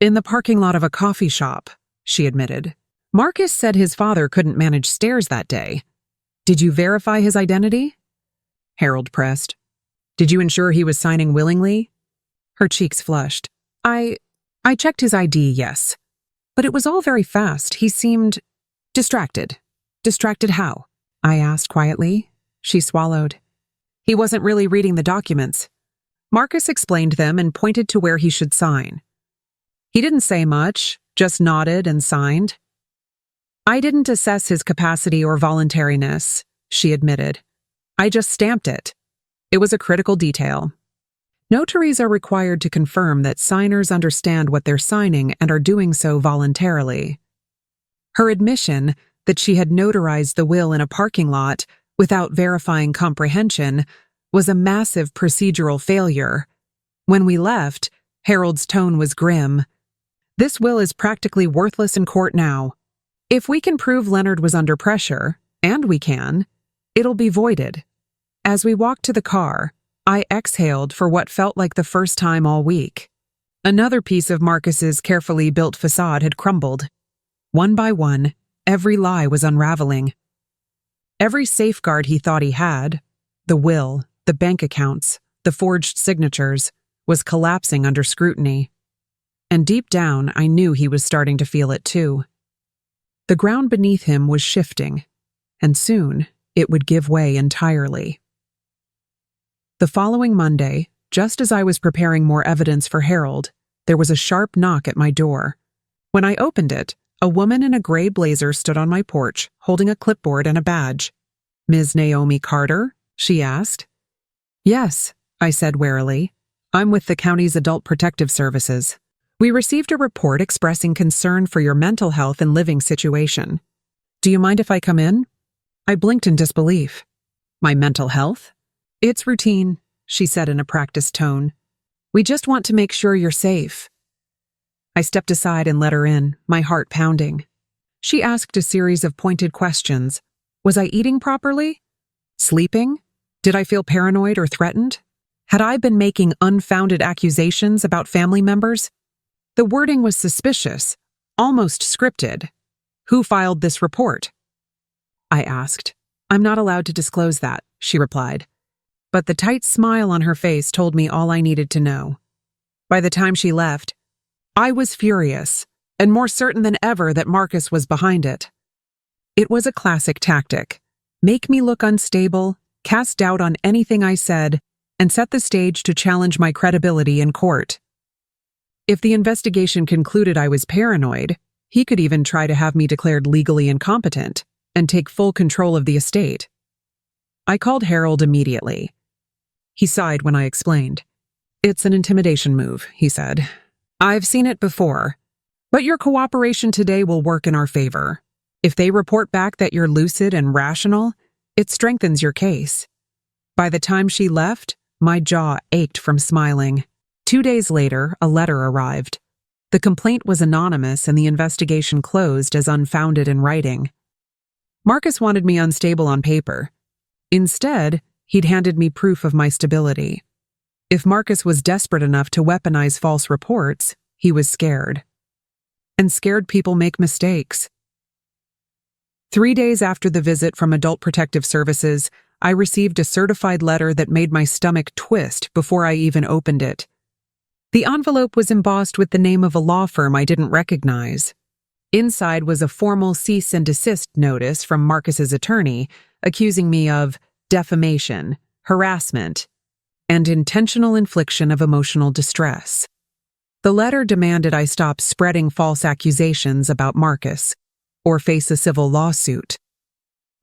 In the parking lot of a coffee shop, she admitted. Marcus said his father couldn't manage stairs that day. Did you verify his identity? Harold pressed. Did you ensure he was signing willingly? Her cheeks flushed. I checked his ID, yes. But it was all very fast. He seemed distracted. Distracted how? I asked quietly. She swallowed. He wasn't really reading the documents. Marcus explained them and pointed to where he should sign. He didn't say much, just nodded and signed. I didn't assess his capacity or voluntariness, she admitted. I just stamped it. It was a critical detail. Notaries are required to confirm that signers understand what they're signing and are doing so voluntarily. Her admission that she had notarized the will in a parking lot without verifying comprehension was a massive procedural failure. When we left, Harold's tone was grim. This will is practically worthless in court now. If we can prove Leonard was under pressure, and we can, it'll be voided. As we walked to the car, I exhaled for what felt like the first time all week. Another piece of Marcus's carefully built facade had crumbled. One by one, every lie was unraveling. Every safeguard he thought he had, the will, the bank accounts, the forged signatures, was collapsing under scrutiny. And deep down, I knew he was starting to feel it too. The ground beneath him was shifting, and soon it would give way entirely. The following Monday, just as I was preparing more evidence for Harold, there was a sharp knock at my door. When I opened it, a woman in a gray blazer stood on my porch, holding a clipboard and a badge. "Ms. Naomi Carter?" she asked. "Yes," I said warily. "I'm with the county's Adult Protective Services. We received a report expressing concern for your mental health and living situation. Do you mind if I come in?" I blinked in disbelief. "My mental health?" "It's routine," she said in a practiced tone. "We just want to make sure you're safe." I stepped aside and let her in, my heart pounding. She asked a series of pointed questions. Was I eating properly? Sleeping? Did I feel paranoid or threatened? Had I been making unfounded accusations about family members? The wording was suspicious, almost scripted. "Who filed this report?" I asked. "I'm not allowed to disclose that," she replied. But the tight smile on her face told me all I needed to know. By the time she left, I was furious, and more certain than ever that Marcus was behind it. It was a classic tactic. Make me look unstable, cast doubt on anything I said, and set the stage to challenge my credibility in court. If the investigation concluded I was paranoid, he could even try to have me declared legally incompetent and take full control of the estate. I called Harold immediately. He sighed when I explained. "It's an intimidation move," he said. "I've seen it before, but your cooperation today will work in our favor. If they report back that you're lucid and rational, it strengthens your case." By the time she left, my jaw ached from smiling. 2 days later, a letter arrived. The complaint was anonymous and the investigation closed as unfounded in writing. Marcus wanted me unstable on paper. Instead, he'd handed me proof of my stability. If Marcus was desperate enough to weaponize false reports, he was scared. And scared people make mistakes. 3 days after the visit from Adult Protective Services, I received a certified letter that made my stomach twist before I even opened it. The envelope was embossed with the name of a law firm I didn't recognize. Inside was a formal cease and desist notice from Marcus's attorney, accusing me of defamation, harassment, and intentional infliction of emotional distress. The letter demanded I stop spreading false accusations about Marcus, or face a civil lawsuit.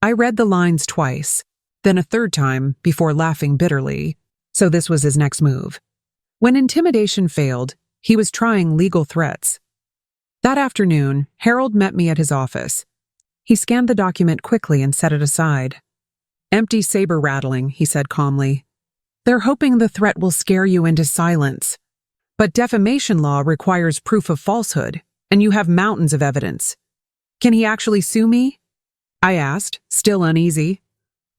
I read the lines twice, then a third time before laughing bitterly, so this was his next move. When intimidation failed, he was trying legal threats. That afternoon, Harold met me at his office. He scanned the document quickly and set it aside. "Empty saber rattling," he said calmly. "They're hoping the threat will scare you into silence. But defamation law requires proof of falsehood, and you have mountains of evidence. Can he actually sue me?" I asked, still uneasy.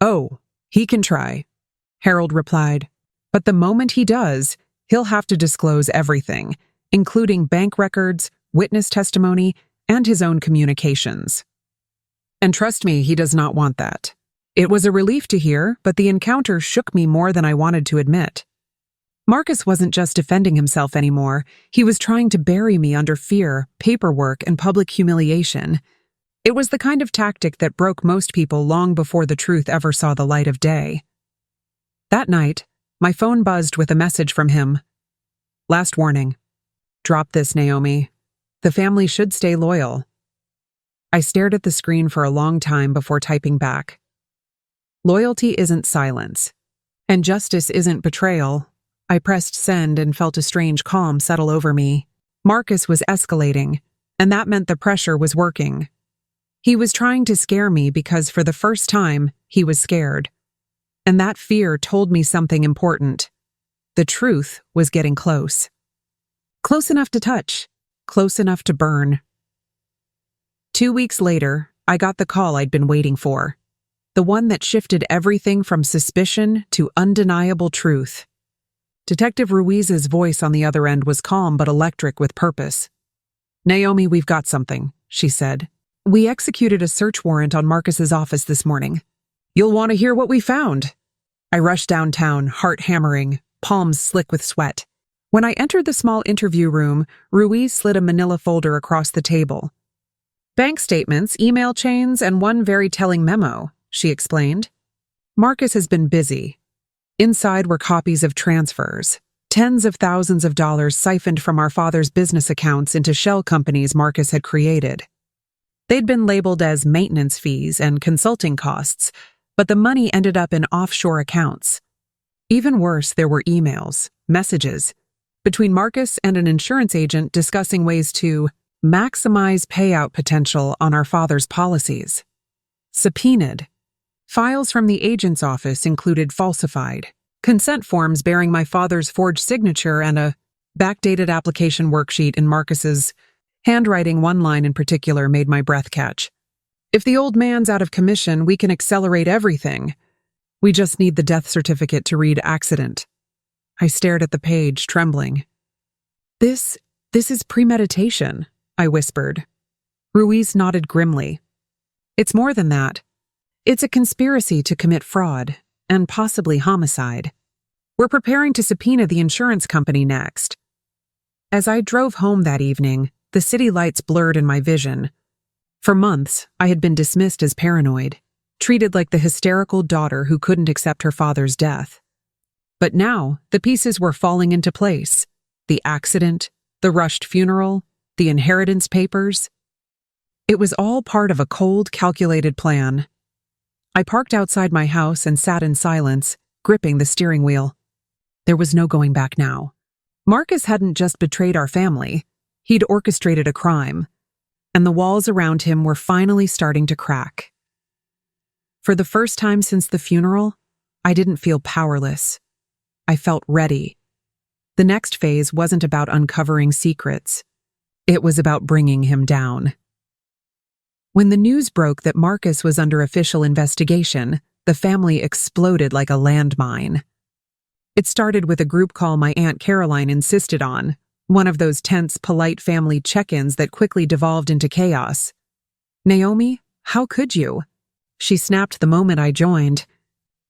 "Oh, he can try," Harold replied. "But the moment he does, he'll have to disclose everything, including bank records, witness testimony, and his own communications. And trust me, he does not want that. It was a relief to hear, but the encounter shook me more than I wanted to admit. Marcus wasn't just defending himself anymore. He was trying to bury me under fear, paperwork, and public humiliation. It was the kind of tactic that broke most people long before the truth ever saw the light of day. That night, my phone buzzed with a message from him. Last warning. Drop this, Naomi. The family should stay loyal. I stared at the screen for a long time before typing back. Loyalty isn't silence, and justice isn't betrayal. I pressed send and felt a strange calm settle over me. Marcus was escalating, and that meant the pressure was working. He was trying to scare me because for the first time, he was scared. And that fear told me something important. The truth was getting close. Close enough to touch, close enough to burn. 2 weeks later, I got the call I'd been waiting for. The one that shifted everything from suspicion to undeniable truth. Detective Ruiz's voice on the other end was calm but electric with purpose. Naomi, we've got something, she said. We executed a search warrant on Marcus's office this morning. You'll want to hear what we found. I rushed downtown, heart hammering, palms slick with sweat. When I entered the small interview room, Ruiz slid a manila folder across the table. Bank statements, email chains, and one very telling memo, she explained. Marcus has been busy. Inside were copies of transfers, tens of thousands of dollars siphoned from our father's business accounts into shell companies Marcus had created. They'd been labeled as maintenance fees and consulting costs, but the money ended up in offshore accounts. Even worse, there were emails, messages, between Marcus and an insurance agent discussing ways to maximize payout potential on our father's policies. Subpoenaed. Files from the agent's office included falsified consent forms bearing my father's forged signature and a backdated application worksheet in Marcus's handwriting. One line in particular made my breath catch. If the old man's out of commission, we can accelerate everything. We just need the death certificate to read accident. I stared at the page, trembling. This is premeditation, I whispered. Ruiz nodded grimly. It's more than that. It's a conspiracy to commit fraud, and possibly homicide. We're preparing to subpoena the insurance company next. As I drove home that evening, the city lights blurred in my vision. For months, I had been dismissed as paranoid, treated like the hysterical daughter who couldn't accept her father's death. But now, the pieces were falling into place. The accident, the rushed funeral, the inheritance papers. It was all part of a cold, calculated plan. I parked outside my house and sat in silence, gripping the steering wheel. There was no going back now. Marcus hadn't just betrayed our family. He'd orchestrated a crime, and the walls around him were finally starting to crack. For the first time since the funeral, I didn't feel powerless. I felt ready. The next phase wasn't about uncovering secrets. It was about bringing him down. When the news broke that Marcus was under official investigation, the family exploded like a landmine. It started with a group call my Aunt Caroline insisted on, one of those tense, polite family check-ins that quickly devolved into chaos. Naomi, how could you? She snapped the moment I joined.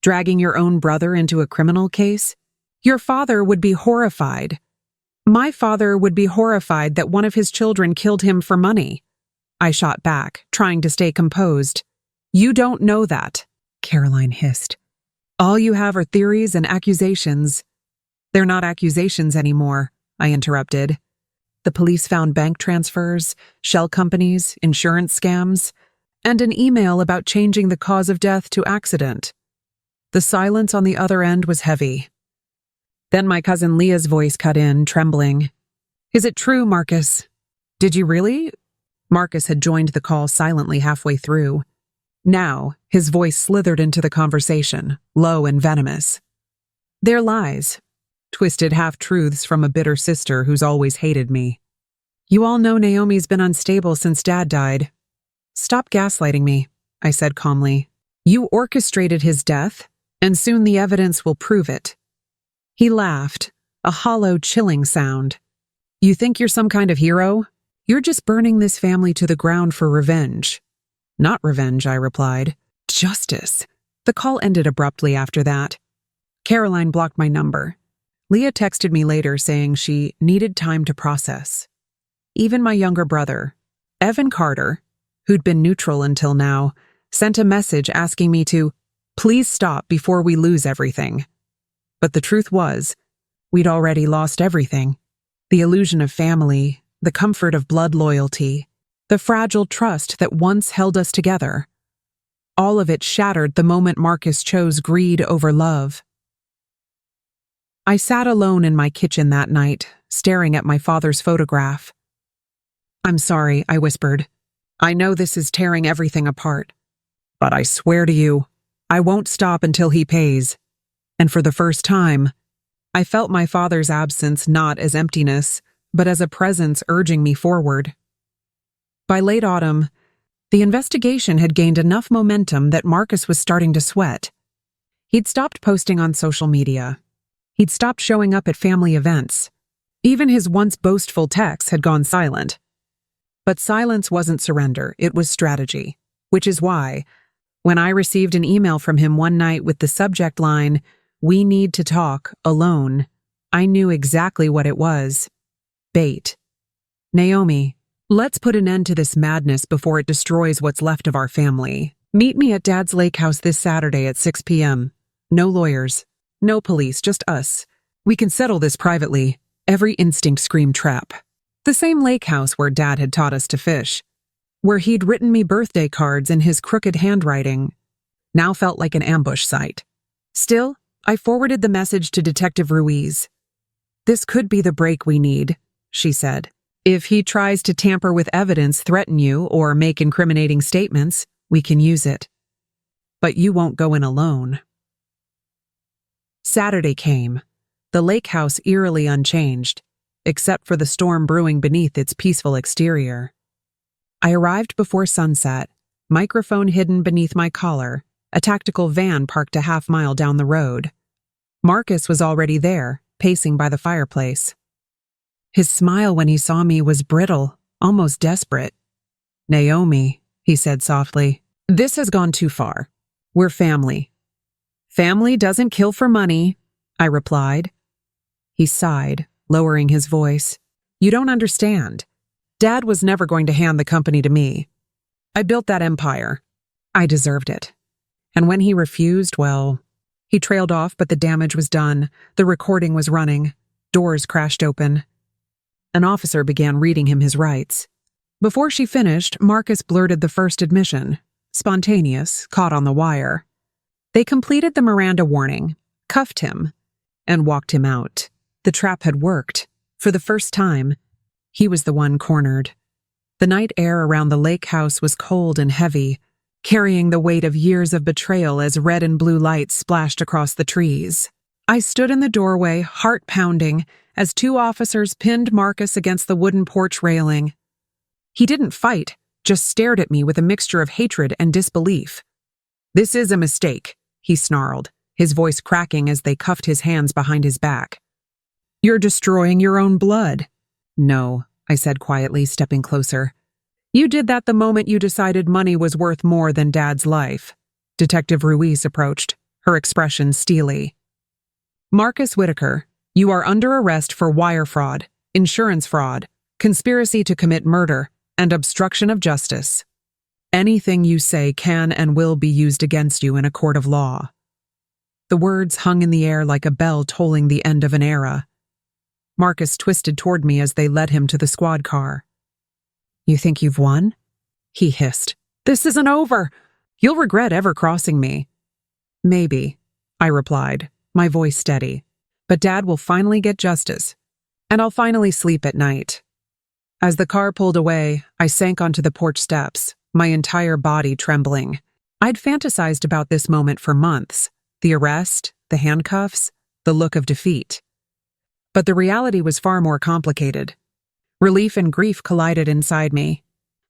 Dragging your own brother into a criminal case? Your father would be horrified. My father would be horrified that one of his children killed him for money. I shot back, trying to stay composed. You don't know that, Caroline hissed. All you have are theories and accusations. They're not accusations anymore, I interrupted. The police found bank transfers, shell companies, insurance scams, and an email about changing the cause of death to accident. The silence on the other end was heavy. Then my cousin Leah's voice cut in, trembling. Is it true, Marcus? Did you really? Marcus had joined the call silently halfway through. Now, his voice slithered into the conversation, low and venomous. They're lies. Twisted half-truths from a bitter sister who's always hated me. You all know Naomi's been unstable since Dad died. Stop gaslighting me, I said calmly. You orchestrated his death, and soon the evidence will prove it. He laughed, a hollow, chilling sound. You think you're some kind of hero? You're just burning this family to the ground for revenge. Not revenge, I replied. Justice. The call ended abruptly after that. Caroline blocked my number. Leah texted me later saying she needed time to process. Even my younger brother, Evan Carter, who'd been neutral until now, sent a message asking me to please stop before we lose everything. But the truth was, we'd already lost everything. The illusion of family, the comfort of blood loyalty, the fragile trust that once held us together. All of it shattered the moment Marcus chose greed over love. I sat alone in my kitchen that night, staring at my father's photograph. I'm sorry, I whispered. I know this is tearing everything apart. But I swear to you, I won't stop until he pays. And for the first time, I felt my father's absence not as emptiness, but as a presence urging me forward. By late autumn, the investigation had gained enough momentum that Marcus was starting to sweat. He'd stopped posting on social media. He'd stopped showing up at family events. Even his once boastful texts had gone silent. But silence wasn't surrender, it was strategy. Which is why, when I received an email from him one night with the subject line, "We need to talk, alone," I knew exactly what it was. Bait. Naomi, let's put an end to this madness before it destroys what's left of our family. Meet me at Dad's lake house this Saturday at 6 p.m. No lawyers. No police, just us. We can settle this privately. Every instinct screamed trap. The same lake house where Dad had taught us to fish, where he'd written me birthday cards in his crooked handwriting, now felt like an ambush site. Still, I forwarded the message to Detective Ruiz. This could be the break we need, she said. If he tries to tamper with evidence, threaten you, or make incriminating statements, we can use it. But you won't go in alone. Saturday came, the lake house eerily unchanged, except for the storm brewing beneath its peaceful exterior. I arrived before sunset, microphone hidden beneath my collar, a tactical van parked a half-mile down the road. Marcus was already there, pacing by the fireplace. His smile when he saw me was brittle, almost desperate. "Naomi," he said softly, "this has gone too far. We're family." "Family doesn't kill for money," I replied. He sighed, lowering his voice. "You don't understand. Dad was never going to hand the company to me. I built that empire. I deserved it. And when he refused, well, he trailed off, but the damage was done. The recording was running. Doors crashed open. An officer began reading him his rights. Before she finished, Marcus blurted the first admission, spontaneous, caught on the wire. They completed the Miranda warning, cuffed him, and walked him out. The trap had worked. For the first time, he was the one cornered. The night air around the lake house was cold and heavy, carrying the weight of years of betrayal as red and blue lights splashed across the trees. I stood in the doorway, heart pounding, as two officers pinned Marcus against the wooden porch railing. He didn't fight, just stared at me with a mixture of hatred and disbelief. "This is a mistake," he snarled, his voice cracking as they cuffed his hands behind his back. "You're destroying your own blood." "No," I said quietly, stepping closer. "You did that the moment you decided money was worth more than Dad's life." Detective Ruiz approached, her expression steely. "Marcus Whitaker, you are under arrest for wire fraud, insurance fraud, conspiracy to commit murder, and obstruction of justice. Anything you say can and will be used against you in a court of law." The words hung in the air like a bell tolling the end of an era. Marcus twisted toward me as they led him to the squad car. "You think you've won?" he hissed. "This isn't over. You'll regret ever crossing me." "Maybe," I replied, my voice steady. "But Dad will finally get justice, and I'll finally sleep at night." As the car pulled away, I sank onto the porch steps, my entire body trembling. I'd fantasized about this moment for months, the arrest, the handcuffs, the look of defeat. But the reality was far more complicated. Relief and grief collided inside me.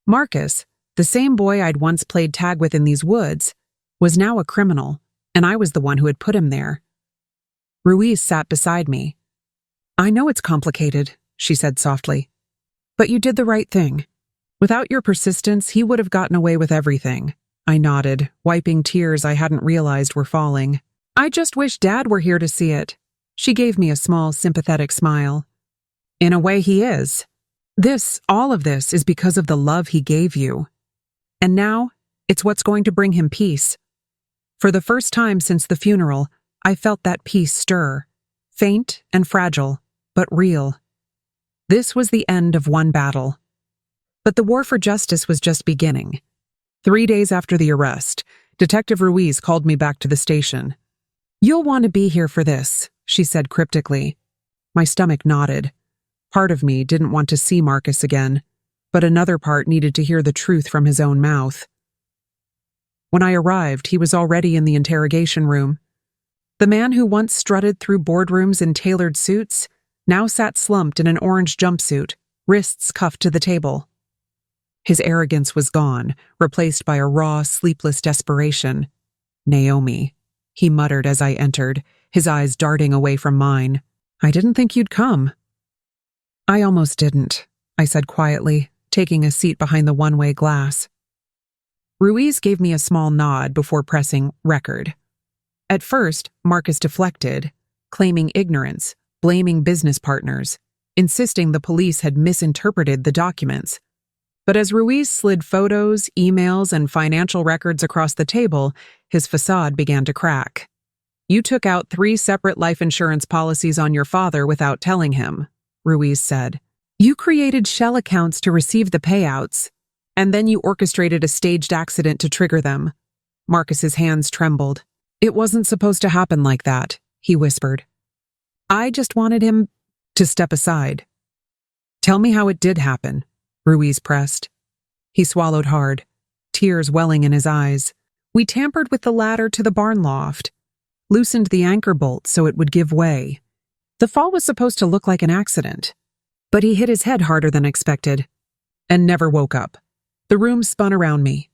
Marcus, the same boy I'd once played tag with in these woods, was now a criminal, and I was the one who had put him there. Ruiz sat beside me. "I know it's complicated," she said softly. But you did the right thing. Without your persistence, he would have gotten away with everything. I nodded, wiping tears I hadn't realized were falling. I just wish Dad were here to see it. She gave me a small, sympathetic smile. In a way, he is. All of this is because of the love he gave you. And now, it's what's going to bring him peace. For the first time since the funeral, I felt that peace stir. Faint and fragile, but real. This was the end of one battle. But the war for justice was just beginning. 3 days after the arrest, Detective Ruiz called me back to the station. "You'll want to be here for this," she said cryptically. My stomach knotted. Part of me didn't want to see Marcus again, but another part needed to hear the truth from his own mouth. When I arrived, he was already in the interrogation room. The man who once strutted through boardrooms in tailored suits now sat slumped in an orange jumpsuit, wrists cuffed to the table. His arrogance was gone, replaced by a raw, sleepless desperation. "Naomi," he muttered as I entered, his eyes darting away from mine. "I didn't think you'd come." "I almost didn't," I said quietly, taking a seat behind the one-way glass. Ruiz gave me a small nod before pressing record. At first, Marcus deflected, claiming ignorance, blaming business partners, insisting the police had misinterpreted the documents. But as Ruiz slid photos, emails, and financial records across the table, his facade began to crack. "You took out 3 separate life insurance policies on your father without telling him," Ruiz said. "You created shell accounts to receive the payouts, and then you orchestrated a staged accident to trigger them." Marcus's hands trembled. "It wasn't supposed to happen like that," he whispered. "I just wanted him to step aside." "Tell me how it did happen," Ruiz pressed. He swallowed hard, tears welling in his eyes. "We tampered with the ladder to the barn loft, loosened the anchor bolt so it would give way. The fall was supposed to look like an accident, but he hit his head harder than expected and never woke up. The room spun around me.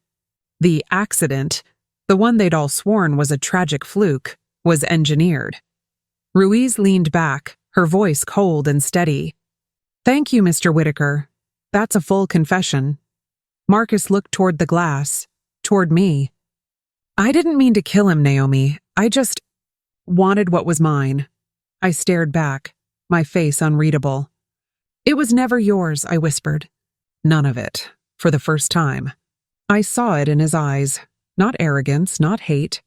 The accident, the one they'd all sworn was a tragic fluke, was engineered." Ruiz leaned back, her voice cold and steady. "Thank you, Mr. Whitaker. That's a full confession." Marcus looked toward the glass, toward me. "I didn't mean to kill him, Naomi. I just wanted what was mine." I stared back, my face unreadable. "It was never yours," I whispered. "None of it, for the first time." I saw it in his eyes, not arrogance, not hate,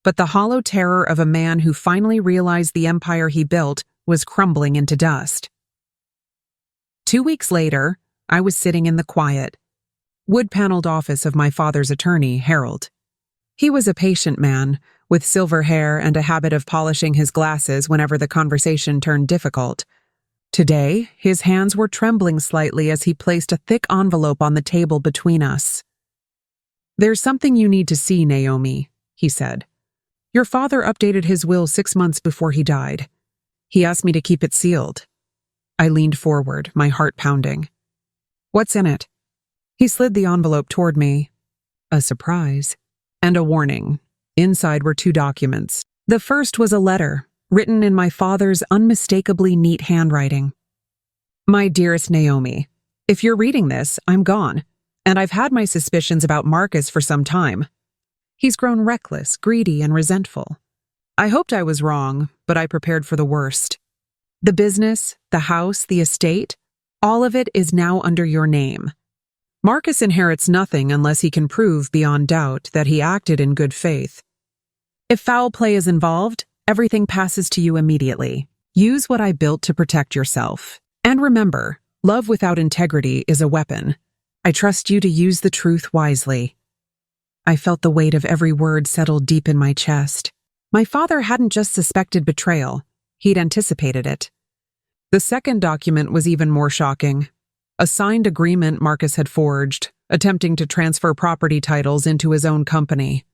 but the hollow terror of a man who finally realized the empire he built was crumbling into dust. 2 weeks later, I was sitting in the quiet, wood-paneled office of my father's attorney, Harold. He was a patient man, with silver hair and a habit of polishing his glasses whenever the conversation turned difficult. Today, his hands were trembling slightly as he placed a thick envelope on the table between us. "There's something you need to see, Naomi," he said. "Your father updated his will 6 months before he died. He asked me to keep it sealed." I leaned forward, my heart pounding. "What's in it?" He slid the envelope toward me. A surprise. And a warning. Inside were 2 documents. The first was a letter, written in my father's unmistakably neat handwriting. "My dearest Naomi, if you're reading this, I'm gone, and I've had my suspicions about Marcus for some time. He's grown reckless, greedy, and resentful. I hoped I was wrong, but I prepared for the worst. The business, the house, the estate, all of it is now under your name. Marcus inherits nothing unless he can prove beyond doubt that he acted in good faith. If foul play is involved, everything passes to you immediately. Use what I built to protect yourself. And remember, love without integrity is a weapon. I trust you to use the truth wisely." I felt the weight of every word settle deep in my chest. My father hadn't just suspected betrayal, he'd anticipated it. The second document was even more shocking. A signed agreement Marcus had forged, attempting to transfer property titles into his own company.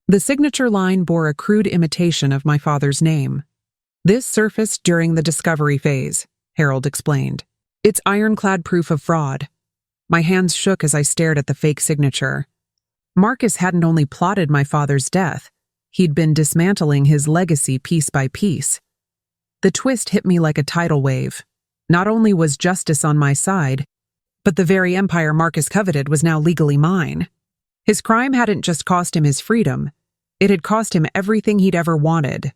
The signature line bore a crude imitation of my father's name. "This surfaced during the discovery phase," Harold explained. "It's ironclad proof of fraud." My hands shook as I stared at the fake signature. Marcus hadn't only plotted my father's death, he'd been dismantling his legacy piece by piece. The twist hit me like a tidal wave. Not only was justice on my side, but the very empire Marcus coveted was now legally mine. His crime hadn't just cost him his freedom, it had cost him everything he'd ever wanted.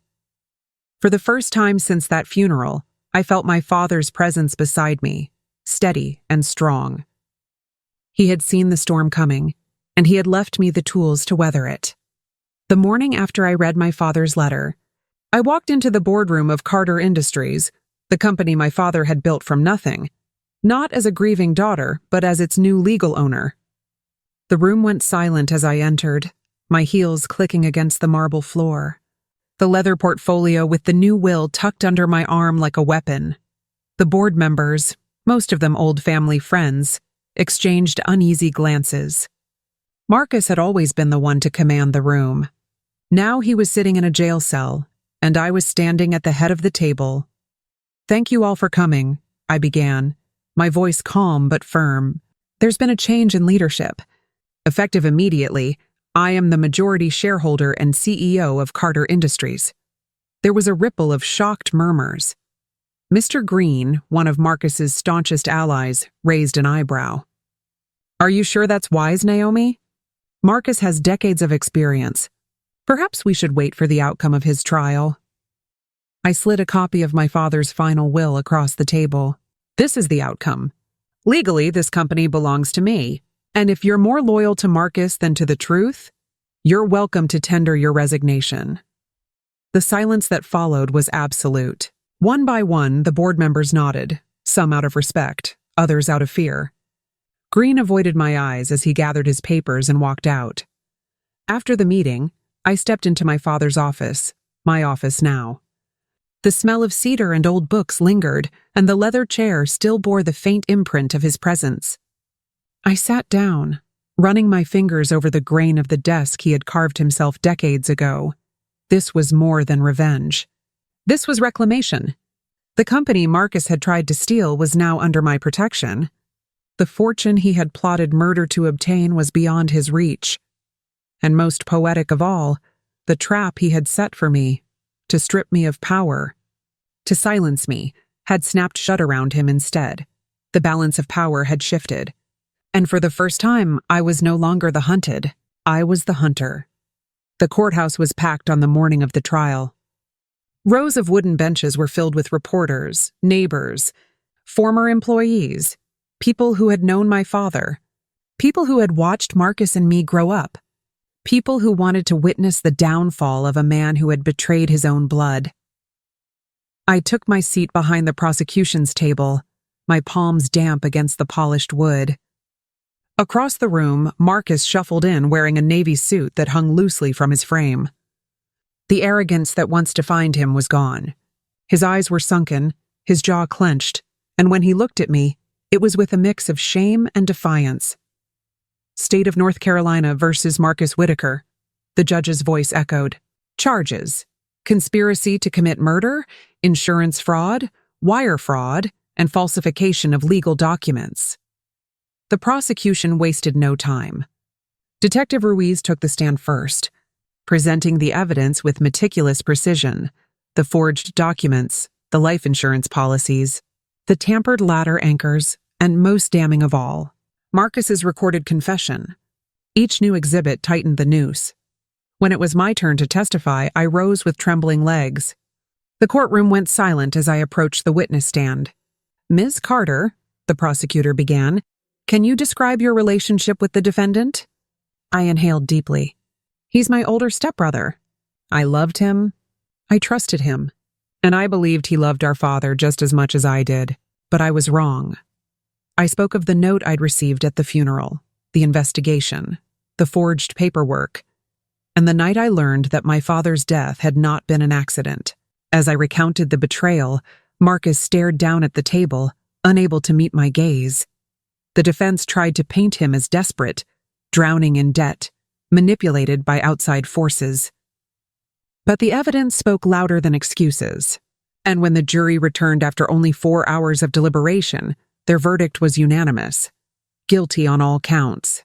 For the first time since that funeral, I felt my father's presence beside me, steady and strong. He had seen the storm coming, and he had left me the tools to weather it. The morning after I read my father's letter, I walked into the boardroom of Carter Industries, the company my father had built from nothing, not as a grieving daughter, but as its new legal owner. The room went silent as I entered, my heels clicking against the marble floor. The leather portfolio with the new will tucked under my arm like a weapon. The board members, most of them old family friends, exchanged uneasy glances. Marcus had always been the one to command the room. Now he was sitting in a jail cell, and I was standing at the head of the table. "Thank you all for coming," I began, my voice calm but firm. "There's been a change in leadership. Effective immediately, I am the majority shareholder and CEO of Carter Industries." There was a ripple of shocked murmurs. Mr. Green, one of Marcus's staunchest allies, raised an eyebrow. "Are you sure that's wise, Naomi? Marcus has decades of experience. Perhaps we should wait for the outcome of his trial." I slid a copy of my father's final will across the table. "This is the outcome. Legally, this company belongs to me, and if you're more loyal to Marcus than to the truth, you're welcome to tender your resignation." The silence that followed was absolute. One by one, the board members nodded, some out of respect, others out of fear. Green avoided my eyes as he gathered his papers and walked out. After the meeting, I stepped into my father's office, my office now. The smell of cedar and old books lingered, and the leather chair still bore the faint imprint of his presence. I sat down, running my fingers over the grain of the desk he had carved himself decades ago. This was more than revenge. This was reclamation. The company Marcus had tried to steal was now under my protection. The fortune he had plotted murder to obtain was beyond his reach. And most poetic of all, the trap he had set for me, to strip me of power, to silence me, had snapped shut around him instead. The balance of power had shifted. And for the first time, I was no longer the hunted. I was the hunter. The courthouse was packed on the morning of the trial. Rows of wooden benches were filled with reporters, neighbors, former employees, people who had known my father, people who had watched Marcus and me grow up, people who wanted to witness the downfall of a man who had betrayed his own blood. I took my seat behind the prosecution's table, my palms damp against the polished wood. Across the room, Marcus shuffled in wearing a navy suit that hung loosely from his frame. The arrogance that once defined him was gone. His eyes were sunken, his jaw clenched, and when he looked at me, it was with a mix of shame and defiance. "State of North Carolina versus Marcus Whitaker," the judge's voice echoed. "Charges: conspiracy to commit murder, insurance fraud, wire fraud, and falsification of legal documents." The prosecution wasted no time. Detective Ruiz took the stand first, presenting the evidence with meticulous precision: the forged documents, the life insurance policies, the tampered ladder anchors, and most damning of all, Marcus's recorded confession. Each new exhibit tightened the noose. When it was my turn to testify, I rose with trembling legs. The courtroom went silent as I approached the witness stand. "Ms. Carter," the prosecutor began, "can you describe your relationship with the defendant?" I inhaled deeply. "He's my older stepbrother. I loved him. I trusted him. And I believed he loved our father just as much as I did. But I was wrong." I spoke of the note I'd received at the funeral, the investigation, the forged paperwork, and the night I learned that my father's death had not been an accident. As I recounted the betrayal, Marcus stared down at the table, unable to meet my gaze. The defense tried to paint him as desperate, drowning in debt, manipulated by outside forces. But the evidence spoke louder than excuses, and when the jury returned after only 4 hours of deliberation, their verdict was unanimous: guilty on all counts.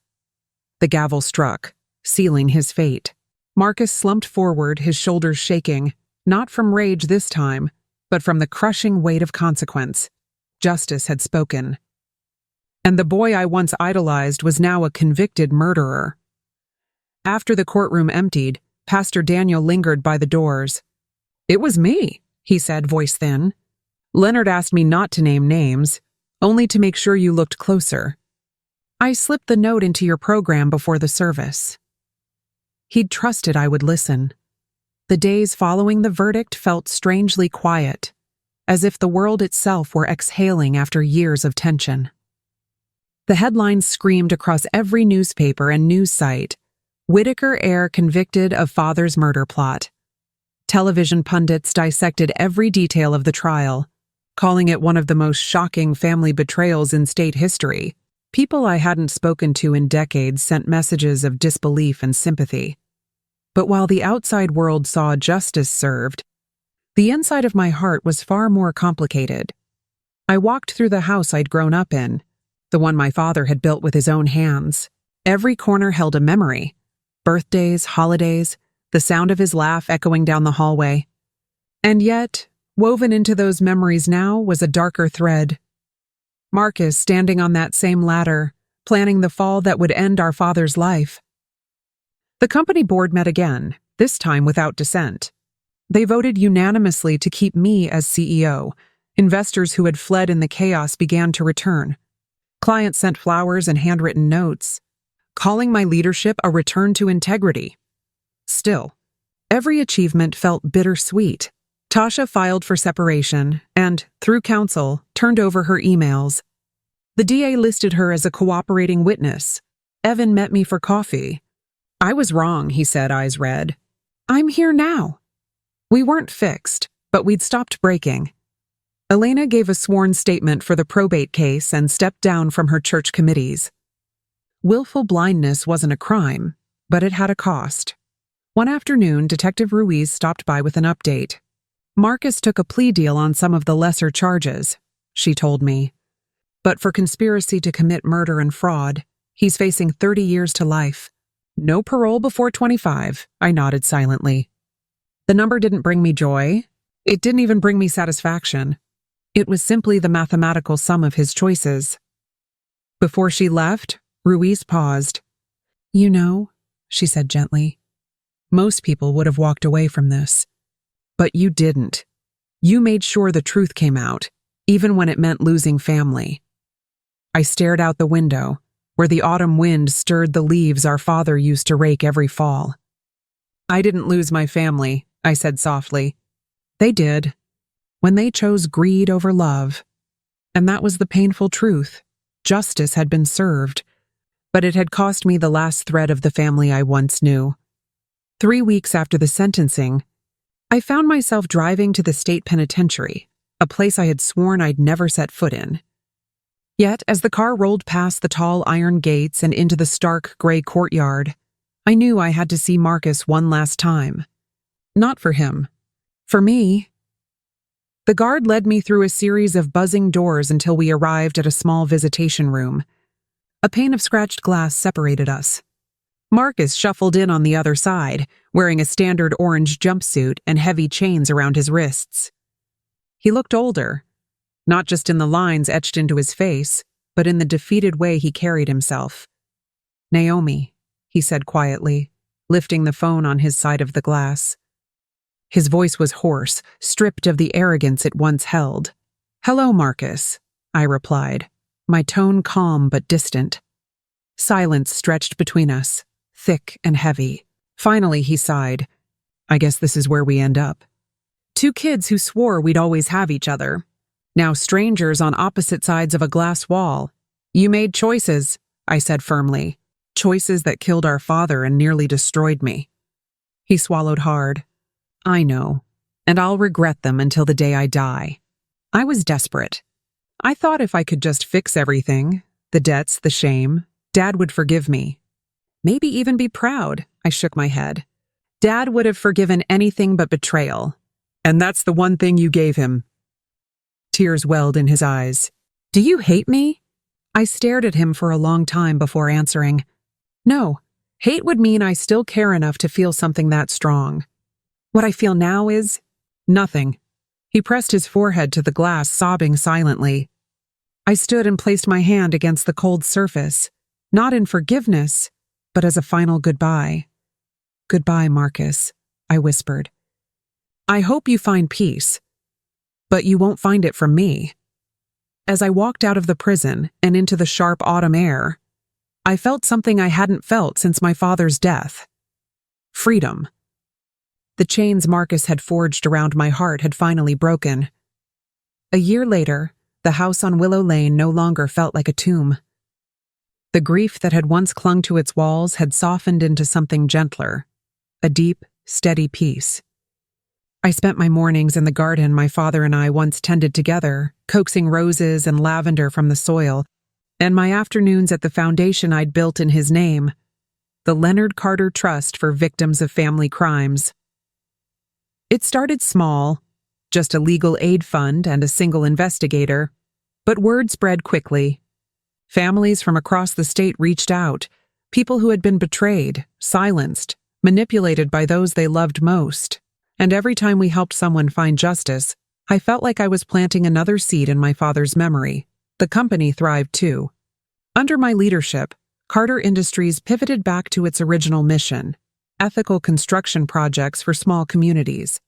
The gavel struck, sealing his fate. Marcus slumped forward, his shoulders shaking, not from rage this time, but from the crushing weight of consequence. Justice had spoken. And the boy I once idolized was now a convicted murderer. After the courtroom emptied, Pastor Daniel lingered by the doors. "It was me," he said, voice thin. "Leonard asked me not to name names, only to make sure you looked closer. I slipped the note into your program before the service." He'd trusted I would listen. The days following the verdict felt strangely quiet, as if the world itself were exhaling after years of tension. The headlines screamed across every newspaper and news site, "Whitaker heir convicted of father's murder plot." Television pundits dissected every detail of the trial, calling it one of the most shocking family betrayals in state history. People I hadn't spoken to in decades sent messages of disbelief and sympathy. But while the outside world saw justice served, the inside of my heart was far more complicated. I walked through the house I'd grown up in, the one my father had built with his own hands. Every corner held a memory. Birthdays, holidays, the sound of his laugh echoing down the hallway. And yet, woven into those memories now was a darker thread. Marcus standing on that same ladder, planning the fall that would end our father's life. The company board met again, this time without dissent. They voted unanimously to keep me as CEO. Investors who had fled in the chaos began to return. Clients sent flowers and handwritten notes, calling my leadership a return to integrity. Still, every achievement felt bittersweet. Tasha filed for separation and, through counsel, turned over her emails. The DA listed her as a cooperating witness. Evan met me for coffee. "I was wrong," he said, eyes red. "I'm here now." We weren't fixed, but we'd stopped breaking. Elena gave a sworn statement for the probate case and stepped down from her church committees. Willful blindness wasn't a crime, but it had a cost. One afternoon, Detective Ruiz stopped by with an update. "Marcus took a plea deal on some of the lesser charges," she told me. "But for conspiracy to commit murder and fraud, he's facing 30 years to life. No parole before 25, I nodded silently. The number didn't bring me joy. It didn't even bring me satisfaction. It was simply the mathematical sum of his choices. Before she left, Ruiz paused. "You know," she said gently, "most people would have walked away from this. But you didn't. You made sure the truth came out, even when it meant losing family." I stared out the window, where the autumn wind stirred the leaves our father used to rake every fall. "I didn't lose my family," I said softly. "They did, when they chose greed over love. And that was the painful truth. Justice had been served, but it had cost me the last thread of the family I once knew." 3 weeks after the sentencing, I found myself driving to the state penitentiary, a place I had sworn I'd never set foot in. Yet, as the car rolled past the tall iron gates and into the stark gray courtyard, I knew I had to see Marcus one last time. Not for him. For me. The guard led me through a series of buzzing doors until we arrived at a small visitation room. A pane of scratched glass separated us. Marcus shuffled in on the other side, wearing a standard orange jumpsuit and heavy chains around his wrists. He looked older, not just in the lines etched into his face, but in the defeated way he carried himself. "Naomi," he said quietly, lifting the phone on his side of the glass. His voice was hoarse, stripped of the arrogance it once held. "Hello, Marcus," I replied, my tone calm but distant. Silence stretched between us, thick and heavy. Finally, he sighed. "I guess this is where we end up. Two kids who swore we'd always have each other. Now strangers on opposite sides of a glass wall. You made choices," I said firmly. "Choices that killed our father and nearly destroyed me." He swallowed hard. "I know, and I'll regret them until the day I die." I was desperate. I thought if I could just fix everything, the debts, the shame, Dad would forgive me. Maybe even be proud, I shook my head. Dad would have forgiven anything but betrayal. And that's the one thing you gave him. Tears welled in his eyes. "Do you hate me?" I stared at him for a long time before answering. "No, hate would mean I still care enough to feel something that strong. What I feel now is nothing." He pressed his forehead to the glass, sobbing silently. I stood and placed my hand against the cold surface, not in forgiveness, but as a final goodbye. "Goodbye, Marcus," I whispered. "I hope you find peace, but you won't find it from me." As I walked out of the prison and into the sharp autumn air, I felt something I hadn't felt since my father's death. Freedom. The chains Marcus had forged around my heart had finally broken. A year later, the house on Willow Lane no longer felt like a tomb. The grief that had once clung to its walls had softened into something gentler, a deep, steady peace. I spent my mornings in the garden my father and I once tended together, coaxing roses and lavender from the soil, and my afternoons at the foundation I'd built in his name, the Leonard Carter Trust for Victims of Family Crimes. It started small, just a legal aid fund and a single investigator, but word spread quickly. Families from across the state reached out, people who had been betrayed, silenced, manipulated by those they loved most. And every time we helped someone find justice, I felt like I was planting another seed in my father's memory. The company thrived too. Under my leadership, Carter Industries pivoted back to its original mission: ethical construction projects for small communities.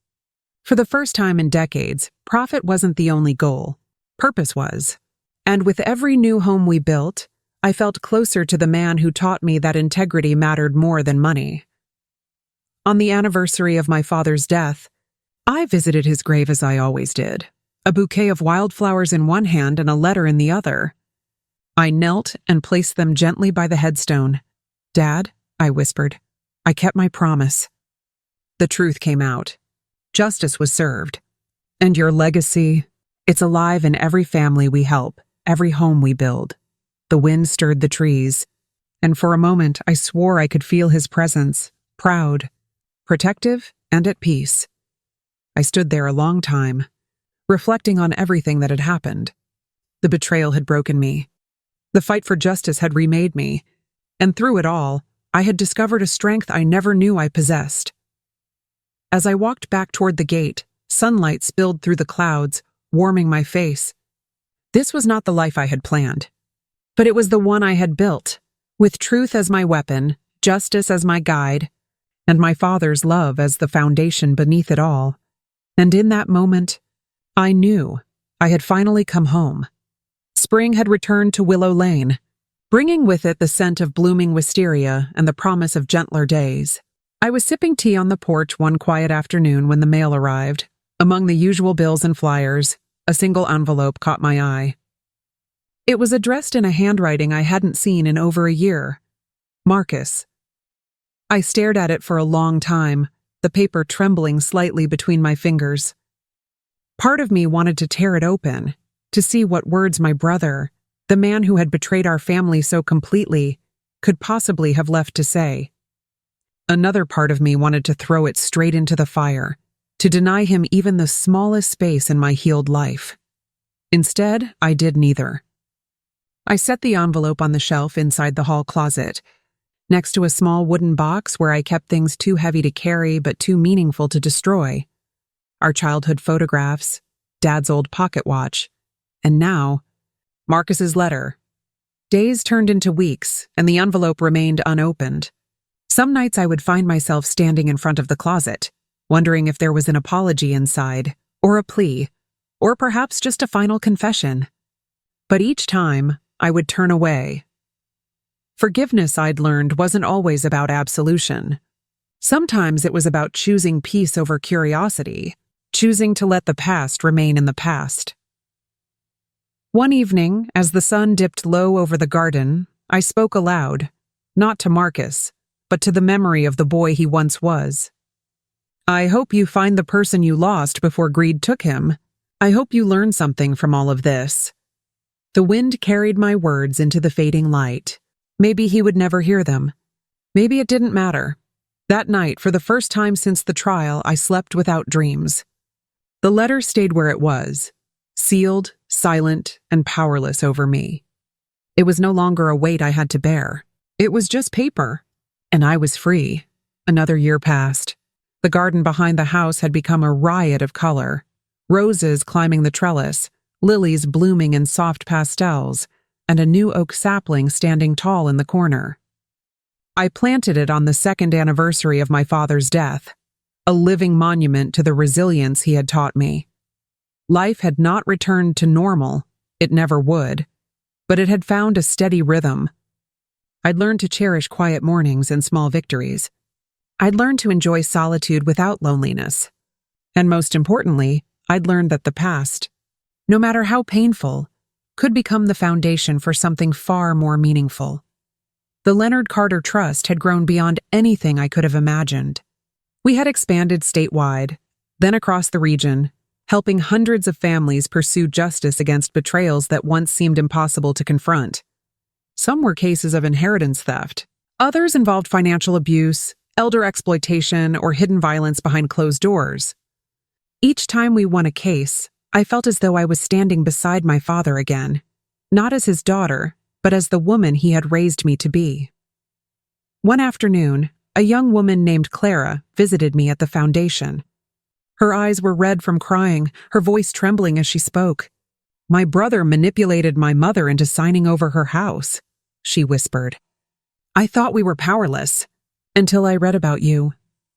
For the first time in decades, profit wasn't the only goal. Purpose was. And with every new home we built, I felt closer to the man who taught me that integrity mattered more than money. On the anniversary of my father's death, I visited his grave as I always did, a bouquet of wildflowers in one hand and a letter in the other. I knelt and placed them gently by the headstone. "Dad," I whispered, "I kept my promise." The truth came out. Justice was served. And your legacy, it's alive in every family we help, every home we build. The wind stirred the trees, and for a moment I swore I could feel his presence, proud, protective, and at peace. I stood there a long time, reflecting on everything that had happened. The betrayal had broken me. The fight for justice had remade me, and through it all, I had discovered a strength I never knew I possessed. As I walked back toward the gate, sunlight spilled through the clouds, warming my face. This was not the life I had planned, but it was the one I had built, with truth as my weapon, justice as my guide, and my father's love as the foundation beneath it all. And in that moment, I knew I had finally come home. Spring had returned to Willow Lane, bringing with it the scent of blooming wisteria and the promise of gentler days. I was sipping tea on the porch one quiet afternoon when the mail arrived. Among the usual bills and flyers, a single envelope caught my eye. It was addressed in a handwriting I hadn't seen in over a year. Marcus. I stared at it for a long time, the paper trembling slightly between my fingers. Part of me wanted to tear it open, to see what words my brother, the man who had betrayed our family so completely, could possibly have left to say. Another part of me wanted to throw it straight into the fire, to deny him even the smallest space in my healed life. Instead, I did neither. I set the envelope on the shelf inside the hall closet, next to a small wooden box where I kept things too heavy to carry but too meaningful to destroy. Our childhood photographs, Dad's old pocket watch, and now, Marcus's letter. Days turned into weeks, and the envelope remained unopened. Some nights I would find myself standing in front of the closet, wondering if there was an apology inside, or a plea, or perhaps just a final confession. But each time, I would turn away. Forgiveness, I'd learned, wasn't always about absolution. Sometimes it was about choosing peace over curiosity, choosing to let the past remain in the past. One evening, as the sun dipped low over the garden, I spoke aloud, not to Marcus, but to the memory of the boy he once was. "I hope you find the person you lost before greed took him. I hope you learn something from all of this." The wind carried my words into the fading light. Maybe he would never hear them. Maybe it didn't matter. That night, for the first time since the trial, I slept without dreams. The letter stayed where it was, sealed, silent, and powerless over me. It was no longer a weight I had to bear. It was just paper. And I was free. Another year passed. The garden behind the house had become a riot of color. Roses climbing the trellis, lilies blooming in soft pastels, and a new oak sapling standing tall in the corner. I planted it on the 2nd anniversary of my father's death, a living monument to the resilience he had taught me. Life had not returned to normal, it never would, but it had found a steady rhythm. I'd learned to cherish quiet mornings and small victories. I'd learned to enjoy solitude without loneliness. And most importantly, I'd learned that the past, no matter how painful, could become the foundation for something far more meaningful. The Leonard Carter Trust had grown beyond anything I could have imagined. We had expanded statewide, then across the region, helping hundreds of families pursue justice against betrayals that once seemed impossible to confront. Some were cases of inheritance theft. Others involved financial abuse, elder exploitation, or hidden violence behind closed doors. Each time we won a case, I felt as though I was standing beside my father again, not as his daughter, but as the woman he had raised me to be. One afternoon, a young woman named Clara visited me at the foundation. Her eyes were red from crying, her voice trembling as she spoke. "My brother manipulated my mother into signing over her house," she whispered. "I thought we were powerless, until I read about you."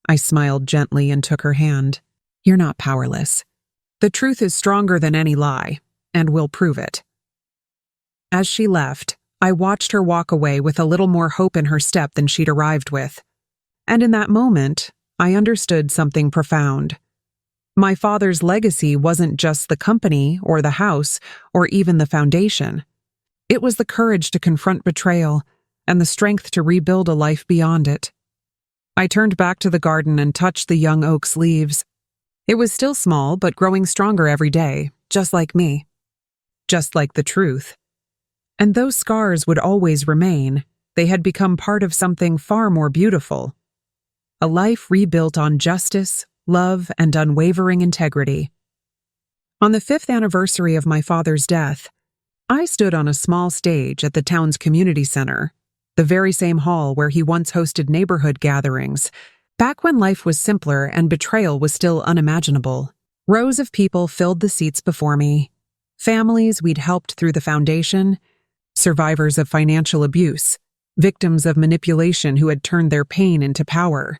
I smiled gently and took her hand. "You're not powerless. The truth is stronger than any lie, and we'll prove it." As she left, I watched her walk away with a little more hope in her step than she'd arrived with. And in that moment, I understood something profound. My father's legacy wasn't just the company or the house or even the foundation. It was the courage to confront betrayal and the strength to rebuild a life beyond it. I turned back to the garden and touched the young oak's leaves. It was still small, but growing stronger every day, just like me. Just like the truth. And those scars would always remain. They had become part of something far more beautiful. A life rebuilt on justice, love, and unwavering integrity. On the 5th anniversary of my father's death, I stood on a small stage at the town's community center, the very same hall where he once hosted neighborhood gatherings, back when life was simpler and betrayal was still unimaginable. Rows of people filled the seats before me. Families we'd helped through the foundation, survivors of financial abuse, victims of manipulation who had turned their pain into power.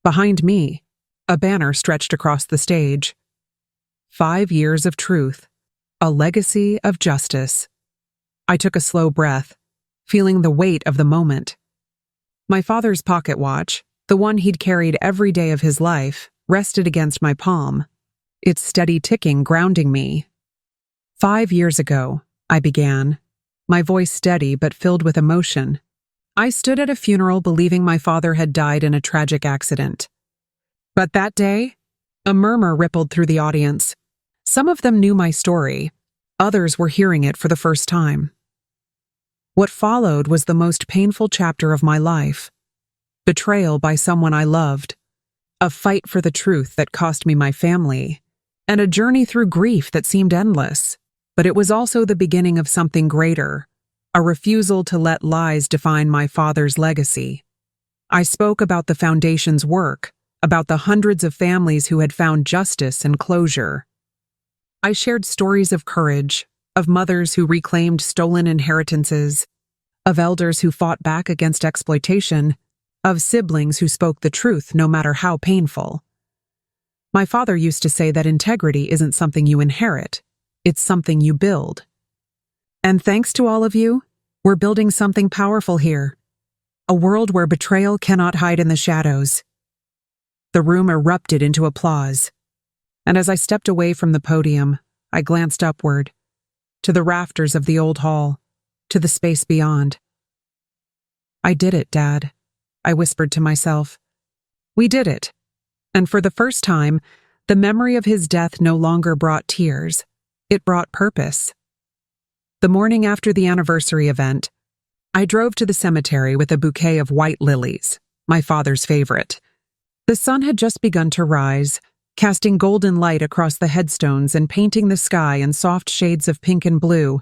Behind me, a banner stretched across the stage. 5 years of truth, a legacy of justice. I took a slow breath, feeling the weight of the moment. My father's pocket watch, the one he'd carried every day of his life, rested against my palm, its steady ticking grounding me. 5 years ago, I began, my voice steady but filled with emotion. I stood at a funeral believing my father had died in a tragic accident. But that day, a murmur rippled through the audience. Some of them knew my story, others were hearing it for the first time. What followed was the most painful chapter of my life. Betrayal by someone I loved, a fight for the truth that cost me my family, and a journey through grief that seemed endless. But it was also the beginning of something greater, a refusal to let lies define my father's legacy. I spoke about the foundation's work, about the hundreds of families who had found justice and closure. I shared stories of courage, of mothers who reclaimed stolen inheritances, of elders who fought back against exploitation, of siblings who spoke the truth no matter how painful. My father used to say that integrity isn't something you inherit, it's something you build. And thanks to all of you, we're building something powerful here. A world where betrayal cannot hide in the shadows. The room erupted into applause. And as I stepped away from the podium, I glanced upward, to the rafters of the old hall, to the space beyond. "I did it, Dad," I whispered to myself. "We did it." And for the first time, the memory of his death no longer brought tears. It brought purpose. The morning after the anniversary event, I drove to the cemetery with a bouquet of white lilies, my father's favorite. The sun had just begun to rise, casting golden light across the headstones and painting the sky in soft shades of pink and blue.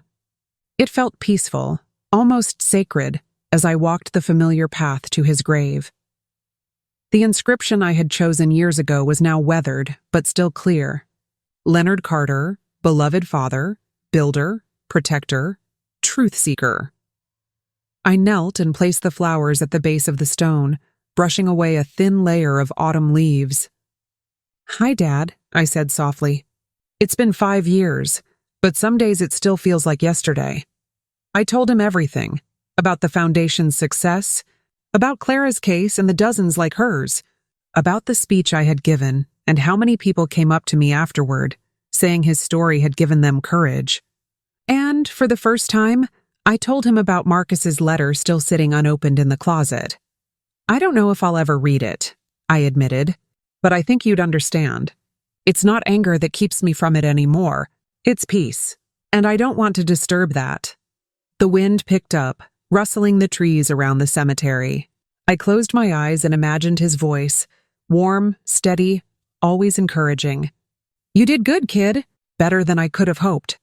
It felt peaceful, almost sacred, as I walked the familiar path to his grave. The inscription I had chosen years ago was now weathered, but still clear. Leonard Carter, beloved father, builder, protector, truth seeker. I knelt and placed the flowers at the base of the stone, brushing away a thin layer of autumn leaves. "Hi, Dad," I said softly. "It's been 5 years, but some days it still feels like yesterday." I told him everything, about the foundation's success, about Clara's case and the dozens like hers, about the speech I had given and how many people came up to me afterward, saying his story had given them courage. And, for the first time, I told him about Marcus's letter still sitting unopened in the closet. "I don't know if I'll ever read it," I admitted, "but I think you'd understand. It's not anger that keeps me from it anymore. It's peace, and I don't want to disturb that." The wind picked up, rustling the trees around the cemetery. I closed my eyes and imagined his voice, warm, steady, always encouraging. "You did good, kid. Better than I could have hoped."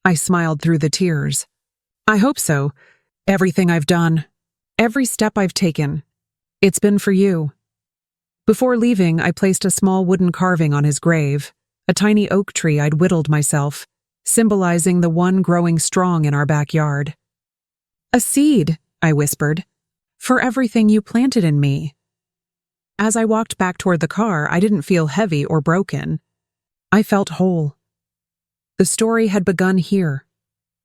I smiled through the tears. "I hope so. Everything I've done, every step I've taken, it's been for you." Before leaving, I placed a small wooden carving on his grave, a tiny oak tree I'd whittled myself, symbolizing the one growing strong in our backyard. "A seed," I whispered, "for everything you planted in me." As I walked back toward the car, I didn't feel heavy or broken. I felt whole. The story had begun here,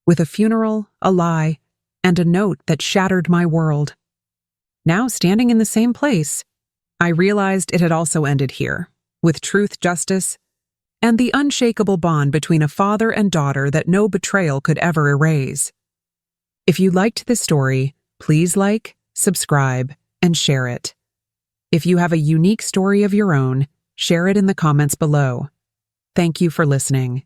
with a funeral, a lie, and a note that shattered my world. Now, standing in the same place, I realized it had also ended here, with truth, justice, and the unshakable bond between a father and daughter that no betrayal could ever erase. If you liked this story, please like, subscribe, and share it. If you have a unique story of your own, share it in the comments below. Thank you for listening.